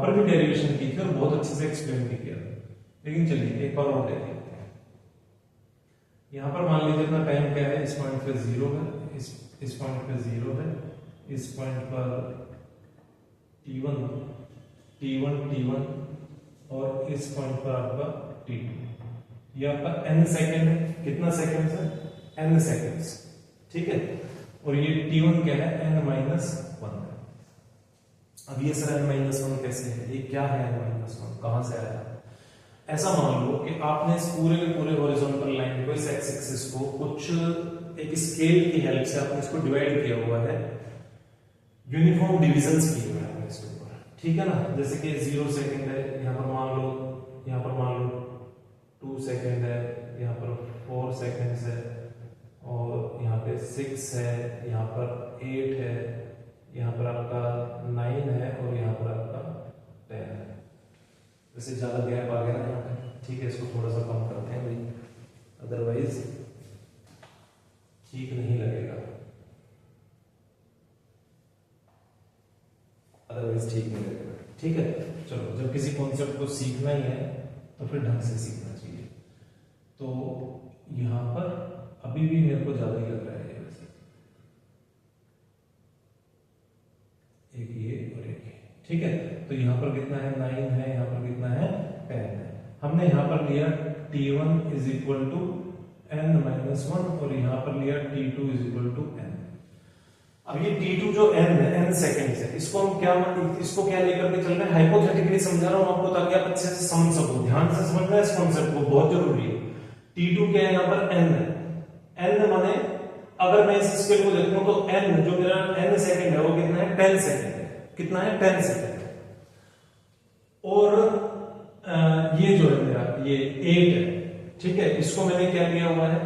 पर भी डेरिवेशन की थी और बहुत अच्छे से एक्सप्लेन भी किया था। लेकिन चलिए एक बार और देख लेते हैं। यहाँ पर मान लीजिए अपना टाइम क्या है, इस पॉइंट पे 0 है, इस पॉइंट पे 0 है, इस पॉइंट पर t1 और इस पॉइंट पर आपका t2, ये आपका n सेकेंड है। कितना सेकेंड है? n सेकेंड्स, ठीक है। और ये t1 क्या है? n-1 है। अब ये सर n-1 कैसे है, ये क्या है n-1, कहां से आया? ऐसा मान लो कि आपने इस पूरे के पूरे हॉरिजॉन्टल लाइन को, इस एक्स एक्सिस को कुछ एक स्केल की हेल्प से आपने इसको डिवाइड किया हुआ है, यूनिफॉर्म डिविजन्स किए हुए हैं आपने इसके ऊपर, ठीक है ना। जैसे कि 0 सेकेंड है, यहाँ पर मान लो 2 सेकेंड है, यहाँ पर 4 सेकेंड्स है, और यहाँ पे 6 है, यहाँ पर 8 है, यहाँ पर आपका 9 है, और यहाँ पर आपका 10 है। वैसे ज्यादा गैप आ गया ना यहाँ पे, ठीक है, इसको थोड़ा सा कम करते हैं भाई, अदरवाइज ठीक नहीं लगेगा, ठीक है। चलो, जब किसी कॉन्सेप्ट को सीखना ही है तो फिर ढंग से सीखना चाहिए। तो यहां पर अभी भी मेरे को ज्यादा ही लग रहा है, वैसे एक ये और एक ये, ठीक है। तो यहाँ पर कितना है? 9 है, यहाँ पर कितना है? 10 है। हमने यहाँ पर लिया t1 is equal to n-1 और यहाँ पर लिया t2 is equal to n। अब ये t2 जो n है, n सेकेंड है, इसको हम इसको क्या लेकर के चल रहे हैं? हाइपोथेटिकली समझा रहा हूं आपको, ताकि आप अच्छे से समझ सको। ध्यान से समझना इस कॉन्सेप्ट को, बहुत जरूरी है। t2 क्या है? यहाँ पर n है। n माने अगर मैं इस स्केल को देखूं तो n जो मेरा n सेकेंड है वो कितना है? 10 सेकेंड है। कितना है? 10 सेकेंड। और ये जो है मेरा ये 8 है, ठीक है। इसको मैंने क्या लिया हुआ है?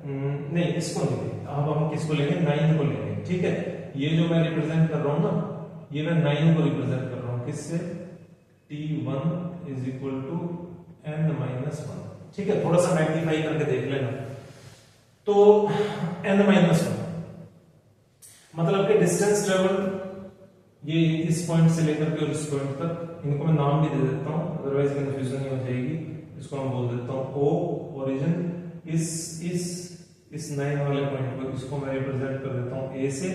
नहीं, इसको नहीं लेंगे, अब हम किसको लेंगे? 9 को लेंगे, ठीक है। ये जो मैं रिप्रेजेंट कर रहा हूं ना, ये मैं 9 को रिप्रेजेंट कर रहा हूं, किससे? t1 is equal to n-1, ठीक है। थोड़ा सा मैग्नीफाई करके देख लेना। तो n-1 मतलब कि डिस्टेंस ट्रेवल, ये इस पॉइंट से लेकर के और इस पॉइंट तक, इनको मैं नाम भी दे देता हूं, अदरवाइज कंफ्यूजन नहीं हो जाएगी। इसको मैं बोल देता हूं O ओरिजिन, इस 9 वाले पॉइंट को, इसको मैं रिप्रेजेंट कर देता हूं A से,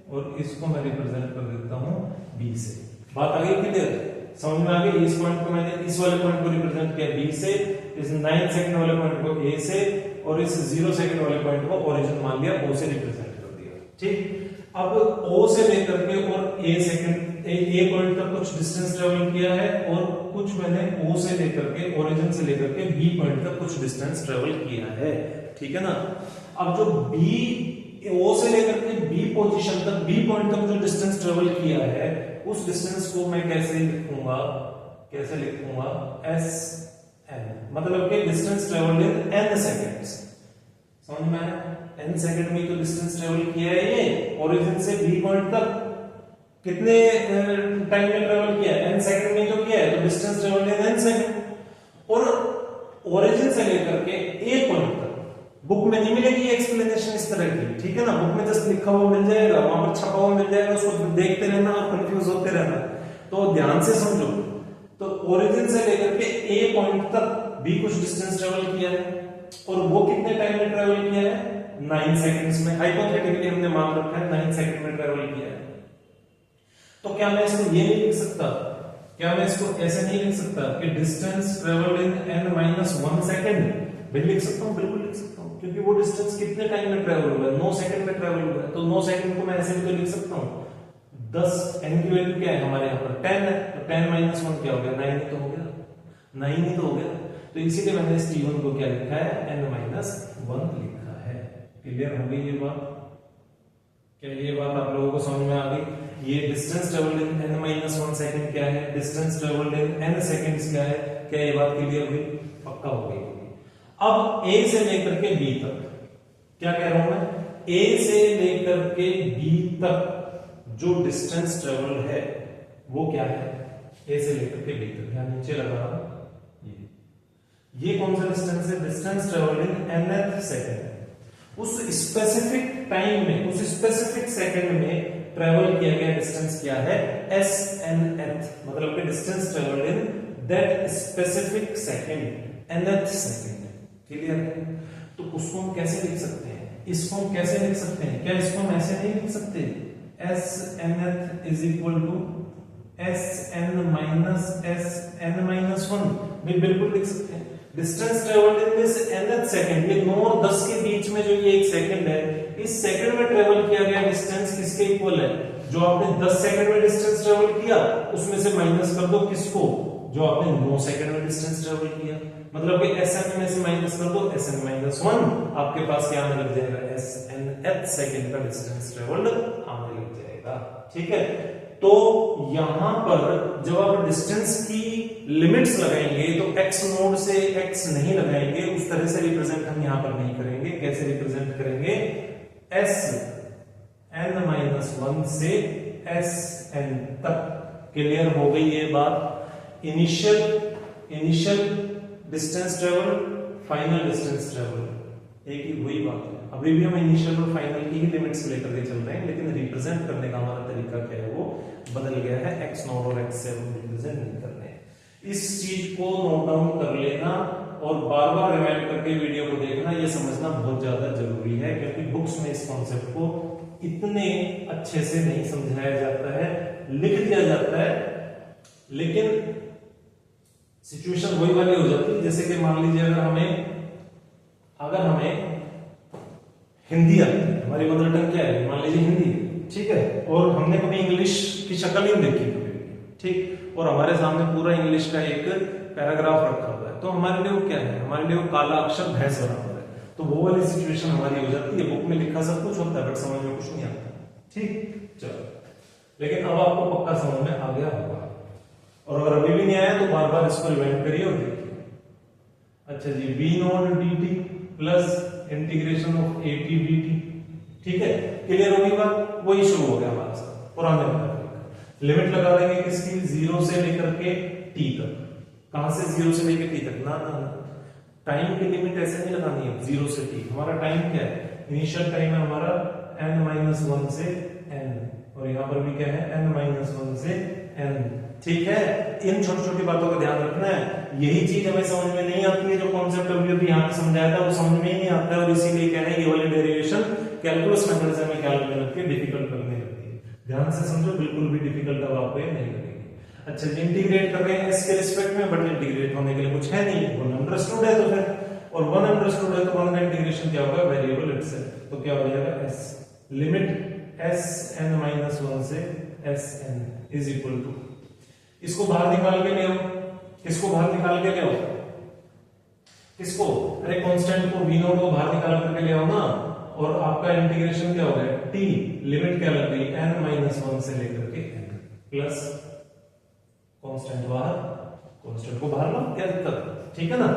और इसको मैं रिप्रेजेंट कर देता हूं B से। बात आ गई क्लियर? समझ में आ गई? इस पॉइंट को मैंने इस वाले पॉइंट को रिप्रेजेंट किया B से, इस 9 सेकंड वाले पॉइंट को A से, और इस 0 सेकंड वाले पॉइंट को ओरिजिन मान लिया, O से रिप्रेजेंट कर दिया, ठीक। अब O से लेकर के और A पॉइंट तक कुछ डिस्टेंस ट्रेवल किया है, और कुछ मैंने O से लेकर के, ओरिजिन से लेकर के B पॉइंट तक कुछ डिस्टेंस ट्रेवल किया है, ठीक है ना। अब जो O से लेकर के B पोजीशन तक, B पॉइंट तक जो डिस्टेंस ट्रेवल किया है, उस डिस्टेंस को मैं कैसे लिखूंगा? SN, मतलब कि डिस्टेंस ट्रेवल्ड इन n सेकेंड्स। समझ में आया? n सेकंड में तो डिस्टेंस ट्रेवल किया है ये, ओरिजिन से B पॉइंट तक कितने टाइम में ट्रेवल किया है? n सेकंड में तो किया है, तो distance travel in n second. और ओरिजिन से लेकर के A पॉइंट तक बुक में नहीं मिलेगी एक्सप्लेनेशन इस तरह की, ठीक है ना। बुक में जस्ट लिखा हुआ मिल जाएगा, वहां पर छपा हुआ मिल जाएगा, उसको देखते रहना और कंफ्यूज होते रहना। तो ध्यान से समझो। तो ओरिजिन से लेकर के A पॉइंट तक B कुछ डिस्टेंस ट्रेवल किया है, और वो कितने टाइम में ट्रेवल किया है? 9 सेकंड्स में। हाइपोथेटिकली हमने मान रखा है 9 सेकंड में ट्रेवल किया है। तो क्या मैं इसको ये नहीं लिख सकता? क्या मैं इसको ऐसे नहीं लिख सकता कि डिस्टेंस ट्रेवल्ड इन n-1 सेकंड? बिल्कुल लिख सकता हूं, बिल्कुल लिख सकता हूं, क्योंकि वो डिस्टेंस कितने टाइम में ट्रेवल हुआ है? 9 सेकंड में ट्रेवल हुआ है। तो 9 सेकंड को मैं ऐसे भी तो लिख सकता हूं। 10 n की वैल्यू क्या है हमारे यहाँ पर? 10 है, तो 10-1 क्या हो गया? 9 ही तो हो गया, 9 ही तो हो गया। तो इसीलिए मैंने इस t1 को क्या लिखा है? n-1 लिखा है। क्लियर हो गई ये बात? क्या ये बात आप लोगों को समझ में आ गई? ये डिस्टेंस ट्रेवल्ड इन n-1 सेकंड क्या है, डिस्टेंस ट्रेवल्ड इन n सेकंड्स क्या है? क्या ये बात क्लियर हुई? पक्का हो गई। अब A से लेकर के B तक, क्या कह रहा हूं मैं? A से लेकर के B तक जो डिस्टेंस ट्रेवल है वो क्या है? A से लेकर के B तक, यहां नीचे लगा रहा हूं, ये ये कौन सा डिस्टेंस है? Distance travelled in nth second. उस स्पेसिफिक टाइम में, उस स्पेसिफिक सेकंड में ट्रेवल किया गया डिस्टेंस क्या है? SNth, मतलब कि distance travelled in that specific second, nth second. Clear है? तो उसको हम कैसे लिख सकते हैं? इसको हम कैसे लिख सकते हैं? क्या इसको हम ऐसे नहीं लिख सकते? SNth is equal to Sn minus Sn minus 1, भी बिल्कुल लिख सकते हैं। Distance travelled in this nth second, ये 9 और 10 के बीच में जो ये एक सेकंड है, इस सेकंड में ट्रेवल किया गया डिस्टेंस किसके इक्वल है? जो आपने 10 सेकंड में डिस्टेंस ट्रेवल किया उसमें से माइनस कर दो किसको? जो आपने 9 सेकंड में डिस्टेंस ट्रेवल किया। मतलब कि Sn में से माइनस कर दो Sn माइनस 1, आपके पास क्या आने लग जाएगा? Snth सेकंड का डिस्टेंस ट्रेवल्ड आने लग जाएगा। ठीक है? तो यहां पर जब आप डिस्टेंस की लिमिट्स लगाएंगे तो x नोड से x नहीं लगाएंगे, उस तरह से रिप्रेजेंट हम यहां पर नहीं करेंगे। कैसे रिप्रेजेंट करेंगे? Sn-1 से Sn तक। क्लियर हो गई ये बात? Initial distance travel, final distance travel, एक ही वही बात है। अभी भी हम इनिशियल और फाइनल की ही लिमिट्स लेकर के चल रहे हैं, लेकिन रिप्रेजेंट करने का हमारा तरीका क्या है? वो बदल गया है। x नोट और x से हम रिप्रेजेंट नहीं कर रहे हैं। इस चीज को नोट डाउन कर लेना और बार बार रिवाइंड करके वीडियो को देखना, ये समझना बहुत ज्यादा जरूरी है, क्योंकि बुक्स में इस कॉन्सेप्ट को इतने अच्छे से नहीं समझाया जाता है। लिख दिया जाता है, लेकिन सिचुएशन वही वाली हो जाती है। जैसे कि मान लीजिए अगर हमें हिंदी आती है, हमारी मदर टंग क्या है? मान लीजिए हिंदी, ठीक है, और हमने कभी इंग्लिश की शक्ल नहीं देखी कभी, ठीक, और हमारे सामने पूरा इंग्लिश का एक पैराग्राफ रखा हुआ है, तो हमारे लिए वो क्या है? हमारे लिए वो काला अक्षर भैंस बराबर है। तो वो वाली सिचुएशन हमारी हो जाती है। बुक में लिखा सब कुछ होता है, बट समझ में कुछ नहीं आता। ठीक, चलो, लेकिन अब आपको पक्का समझ में आ गया होगा, और अगर अभी भी नहीं आया तो बार बार इसको रिवाइंड करिए और देखिए। अच्छा जी, v naught dt plus integration of at dt, ठीक है, क्लियर होगी बात? वही शुरू हो गया हमारा साथ पुराने वाला। लिमिट लगा देंगे किसकी? 0 से लेकर के t तक। कहां से 0 से लेकर t तक? ना ना, टाइम की लिमिट ऐसे नहीं लगानी है 0 से t। हमारा टाइम क्या है? इनिशियल टाइम है हमारा n-1 से n, और यहां पर भी क्या है? n-1 से n। ठीक है, इन छोटी छोटी बातों का ध्यान रखना है। यही चीज हमें समझ में नहीं आती है, जो कॉन्सेप्ट अभी यहां पे समझाया था वो समझ में ही नहीं आता है, और इसीलिए क्या है, ये वाली डेरिवेशन कैलकुलस मेथड से हमें कैलकुलेट करके डिफिकल्ट करने लगती है। ध्यान से समझो, बिल्कुल भी डिफिकल्ट अब आपको ये नहीं लगेगी। अच्छा जी, इंटीग्रेट कर रहे हैं s के रिस्पेक्ट में, बट इंटीग्रेट होने के लिए कुछ है नहीं, वन अंडरस्टूड है तो फिर, और वन अंडरस्टूड है तो वन का इंटीग्रेशन क्या होगा? Variable itself. तो क्या हो जाएगा? s लिमिट Sn-1 से Sn इज इक्वल टू, इसको बाहर निकाल के ले आओ, किसको बाहर निकाल के ले आओ? किसको? अरे कांस्टेंट को, v नॉट को बाहर निकाल करके ले आओ ना, और आपका इंटीग्रेशन क्या हो गया? t, लिमिट क्या लग गई? n-1 से लेकर के n, प्लस कांस्टेंट बाहर, कांस्टेंट को बाहर लो, क्या दिक्कत? ठीक है ना?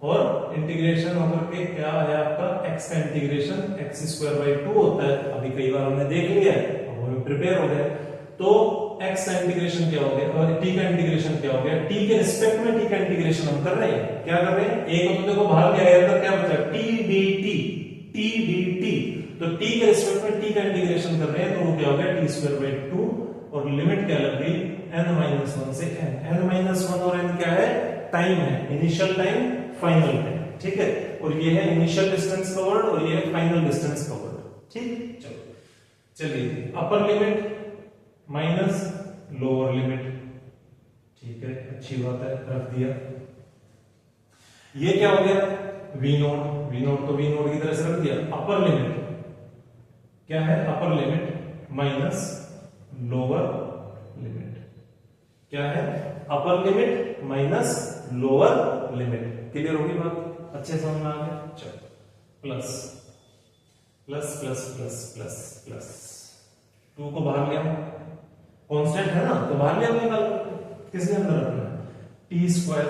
और इंटीग्रेशन होकर के क्या आया आपका? x का इंटीग्रेशन x² 2 होता है। अभी कई बार हमने देख लिया है, अब हम प्रिपेयर हो गए। तो x का इंटीग्रेशन क्या हो गया और t का इंटीग्रेशन क्या हो गया? t के रिस्पेक्ट में t का इंटीग्रेशन हम कर रहे हैं। क्या कर रहे हैं? एक तो देखो बाहर क्या आया था, क्या बचा? t dt, तो t के रिस्पेक्ट में t का इंटीग्रेशन कर रहे हैं, तो वो क्या हो गया? t² 2, और लिमिट क्या लग गई? n-1 से n। n-1 और n क्या है? टाइम है, इनिशियल टाइम, फाइनल टाइम, ठीक है, और ये है इनिशियल डिस्टेंस कवर्ड और ये है फाइनल डिस्टेंस कवर्ड। ठीक, चलो चलिए, अपर लिमिट माइनस लोअर लिमिट, ठीक है, अच्छी बात है, रख दिया। ये क्या हो गया? v नोट तो v नोट की तरह से रख दिया। अपर लिमिट क्या है? अपर लिमिट माइनस लोअर लिमिट, क्या है? अपर limit minus lower limit. Clear होगी बात? अच्छे समझ में आ गया? चलो, plus plus plus plus plus plus 2 को बाहर ले आओ, कांस्टेंट है ना, तो बाहर ले आओ, निकाल किसके अंदर रखना है? t²।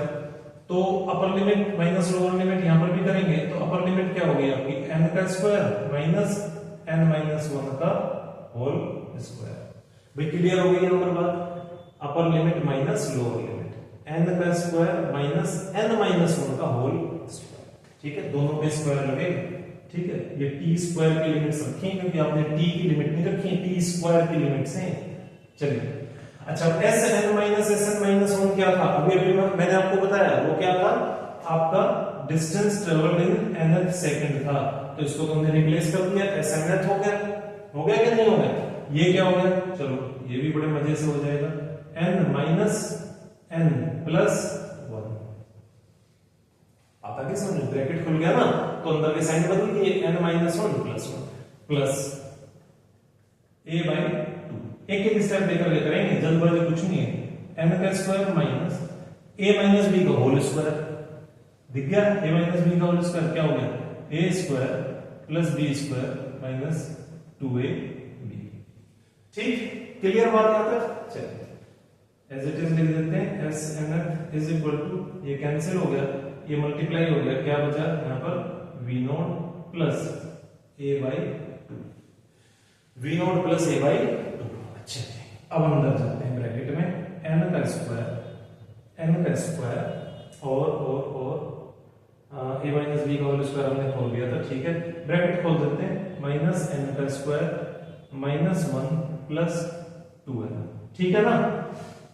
तो upper limit minus lower limit यहां पर भी करेंगे, तो अपर लिमिट क्या होगी आपकी? n² माइनस n-1 का होल स्क्वायर। भाई क्लियर हो गई यहां पर बात? अपर limit minus lower limit, n का स्क्वायर माइनस n माइनस 1 का होल स्क्वायर। ठीक है, दोनों पे स्क्वायर लगेगा। ठीक है, ये टी स्क्वायर की लिमिट्स रखी हैं क्योंकि आपने टी की लिमिट नहीं रखी है, टी स्क्वायर की लिमिट्स हैं। चलिए, अच्छा S N minus minus N 1 क्या था? अभी अभी मैंने आपको बताया वो क्या था, आपका distance travelled in nth second था। तो इसको तो हमने रिप्लेस कर दिया, एस एन एथ हो गया कि नहीं हो गया? ये क्या हो गया? चलो ये भी बड़े मजे से हो जाएगा, n माइनस n प्लस 1। आता क्या समझ? ब्रैकेट खुल गया ना, तो अंदर के साइन बदल गई, n minus 1 plus 1 plus a by 2। एक एक स्टेप लेकर करेंगे, जल्दबाजी कुछ नहीं है। n का square minus a minus b का होल स्क्वायर, दिख गया? a माइनस b का होल स्क्वायर क्या हो गया? a square plus b square minus 2ab। ठीक, क्लियर बात यहां तक? चलिए एज इट इज लिख देते हैं, S nth is equal to, ये कैंसिल हो गया, ये मल्टीप्लाई हो गया, क्या बचा यहां पर? v naught plus a by 2, v naught plus a by 2। अच्छा, अब अंदर जाते हैं ब्रैकेट में, n का स्क्वायर और a माइनस b का होल स्क्वायर हमने खोल दिया था। ठीक है, ब्रैकेट खोल देते हैं, माइनस n का स्क्वायर माइनस 1 प्लस 2n। ठीक है ना,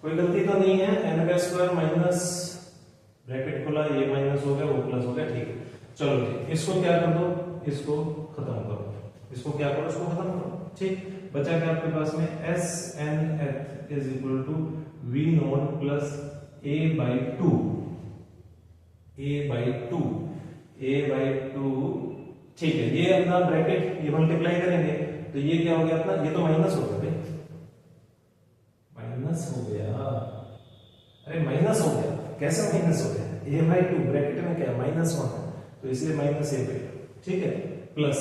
कोई गलती तो नहीं है? n का स्क्वायर माइनस, ब्रैकेट खोला, ये माइनस हो गया, वो प्लस हो गया। ठीक है, चलो जी, इसको क्या कर दो, इसको खत्म करो, इसको क्या करो, इसको खत्म करो। ठीक, बचा क्या आपके पास में? S nth is equal to V naught plus a by 2, a by 2, a by 2। ठीक है, ये अपना ब्रैकेट ये मल्टीप्लाई करेंगे तो ये क्या हो गया अपना? ये तो माइनस हो गया भाई, माइनस हो गया। अरे माइनस हो गया, कैसे माइनस हो गया? a बाई 2 ब्रैकेट में क्या माइनस 1 है, तो इसलिए माइनस a बाई 2। ठीक है, प्लस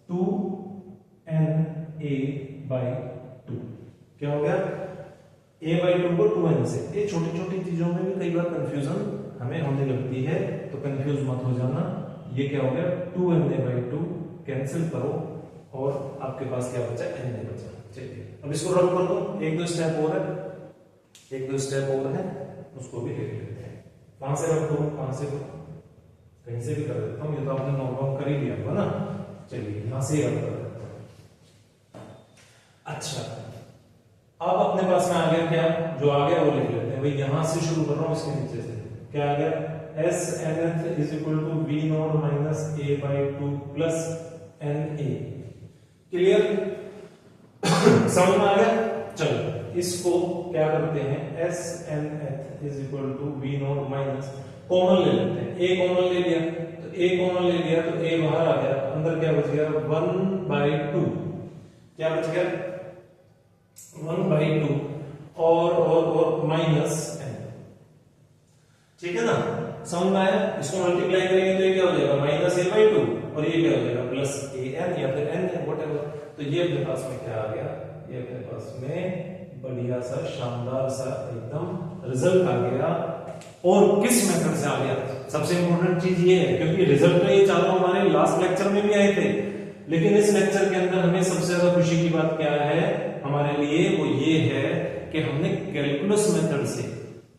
2n a बाई 2 क्या हो गया? a बाई 2 को 2n से। ये छोटी छोटी चीजों में भी कई बार कंफ्यूजन हमें होने लगती है, तो कंफ्यूज मत हो जाना। ये क्या हो गया? 2n a बाई 2 कैंसिल करो और आपके पास क्या बचा? n a बचा। चलिए अब इसको रब कर दो, एक दो स्टेप और है, उसको भी लिख लेते हैं। कहां से रब करूं, कहां से कहीं से भी कर देता हूं, ये तो आपने नोट डाउन कर ही लिया होगा ना। चलिए यहां से रब कर देता हूं। अच्छा, अब अपने पास में आ गया क्या? जो आ गया वो लिख लेते हैं भाई, यहां से शुरू कर रहा हूं, इसके नीचे से क्या आ गया? S nth is equal to V naught minus a by 2 plus N A. Clear? समझ में आ गया? चलो इसको क्या करते हैं, S nth is equal to V naught minus, common ले लेते हैं, a कॉमन ले लिया तो a बाहर आ गया, अंदर क्या बच गया? 1 बाई 2, क्या बच गया? 1 बाई 2 और माइनस n। ठीक है ना, समझ में आया? इसको मल्टीप्लाई करेंगे तो ये क्या हो जाएगा? माइनस a बाई 2 और ये क्या हो जाएगा? प्लस an या फिर n व्हाटएवर। तो ये अपने पास में क्या आ गया? ये अपने पास में बढ़िया सा शानदार सा एकदम रिजल्ट आ गया। और किस मेथड से आ गया? सबसे इंपॉर्टेंट चीज ये है, क्योंकि रिजल्ट तो ये चारों हमारे लास्ट लेक्चर में भी आए थे, लेकिन इस लेक्चर के अंदर हमें सबसे ज्यादा खुशी की बात क्या है हमारे लिए? वो ये है कि हमने कैलकुलस मेथड से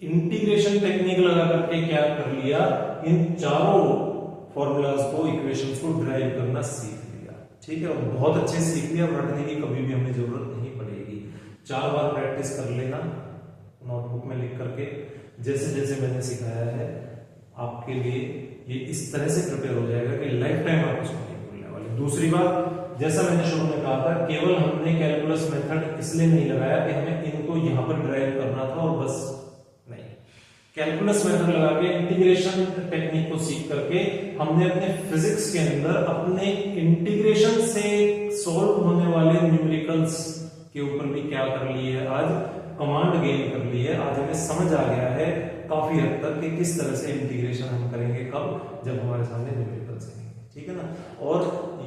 इंटीग्रेशन टेक्निक लगा करके क्या कर लिया? इन चारों फॉर्मूलाज को, इक्वेशंस को ड्राइव करना सीख लिया। ठीक है, और बहुत अच्छे से सीख लिया, रटने की कभी भी हमें जरूरत नहीं पड़ेगी। 4 बार प्रैक्टिस कर लेना नोटबुक में लिख करके, जैसे जैसे मैंने सिखाया है आपके लिए ये इस तरह से प्रिपेयर हो जाएगा कि लाइफ टाइम आप इसको नहीं भूलने वाले। दूसरी बात, जैसा मैंने शुरू में कहा था, केवल हमने कैलकुलस मेथड इसलिए नहीं लगाया कि हमें इनको यहां पर ड्राइव करना था और बस नहीं, कैलकुलस मेथड लगा के इंटीग्रेशन टेक्निक को सीख करके हमने अपने फिजिक्स के अंदर अपने इंटीग्रेशन से सॉल्व होने वाले न्यूमेरिकल्स के ऊपर भी क्या कर लिए है? आज कमांड गेन कर ली है। आज हमें समझ आ गया है काफी हद तक कि किस तरह से इंटीग्रेशन हम करेंगे, कब? जब हमारे सामने न्यूमेरिकल्स आएंगे। ठीक है ना, और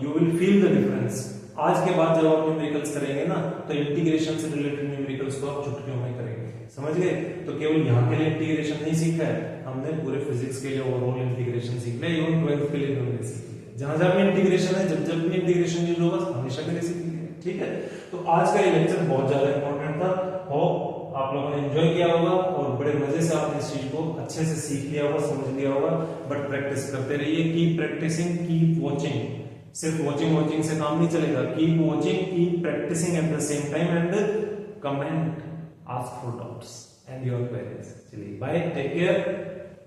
you will feel the difference. आज के बाद जब आप न्यूमेरिकल्स करेंगे ना, तो इंटीग्रेशन से रिलेटेड न्यूमेरिकल्स को आप चुटकियों में करेंगे, समझ गए? तो केवल यहाँ के लिए इंटीग्रेशन नहीं सीखा है हमने, पूरे फिजिक्स के लिए ओवरऑल इंटीग्रेशन सीख लिया, इवन 12th के लिए हमने सीख लिया। जहां जहां भी इंटीग्रेशन है, जब जब भी इंटीग्रेशन यूज होगा, हमेशा के लिए सीख लिया। ठीक है, तो आज का ये लेक्चर बहुत ज्यादा इंपॉर्टेंट था। होप आप लोगों ने एंजॉय किया होगा और बड़े मजे से आपने इस चीज को अच्छे से सीख लिया होगा, समझ लिया होगा। बट प्रैक्टिस करते रहिए, कीप प्रैक्टिसिंग, कीप वॉचिंग। सिर्फ वॉचिंग से काम नहीं चलेगा, keep watching, keep practising at the same time and comment, ask for doubts and your queries. चलिए bye, take care,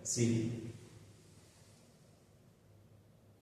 see you.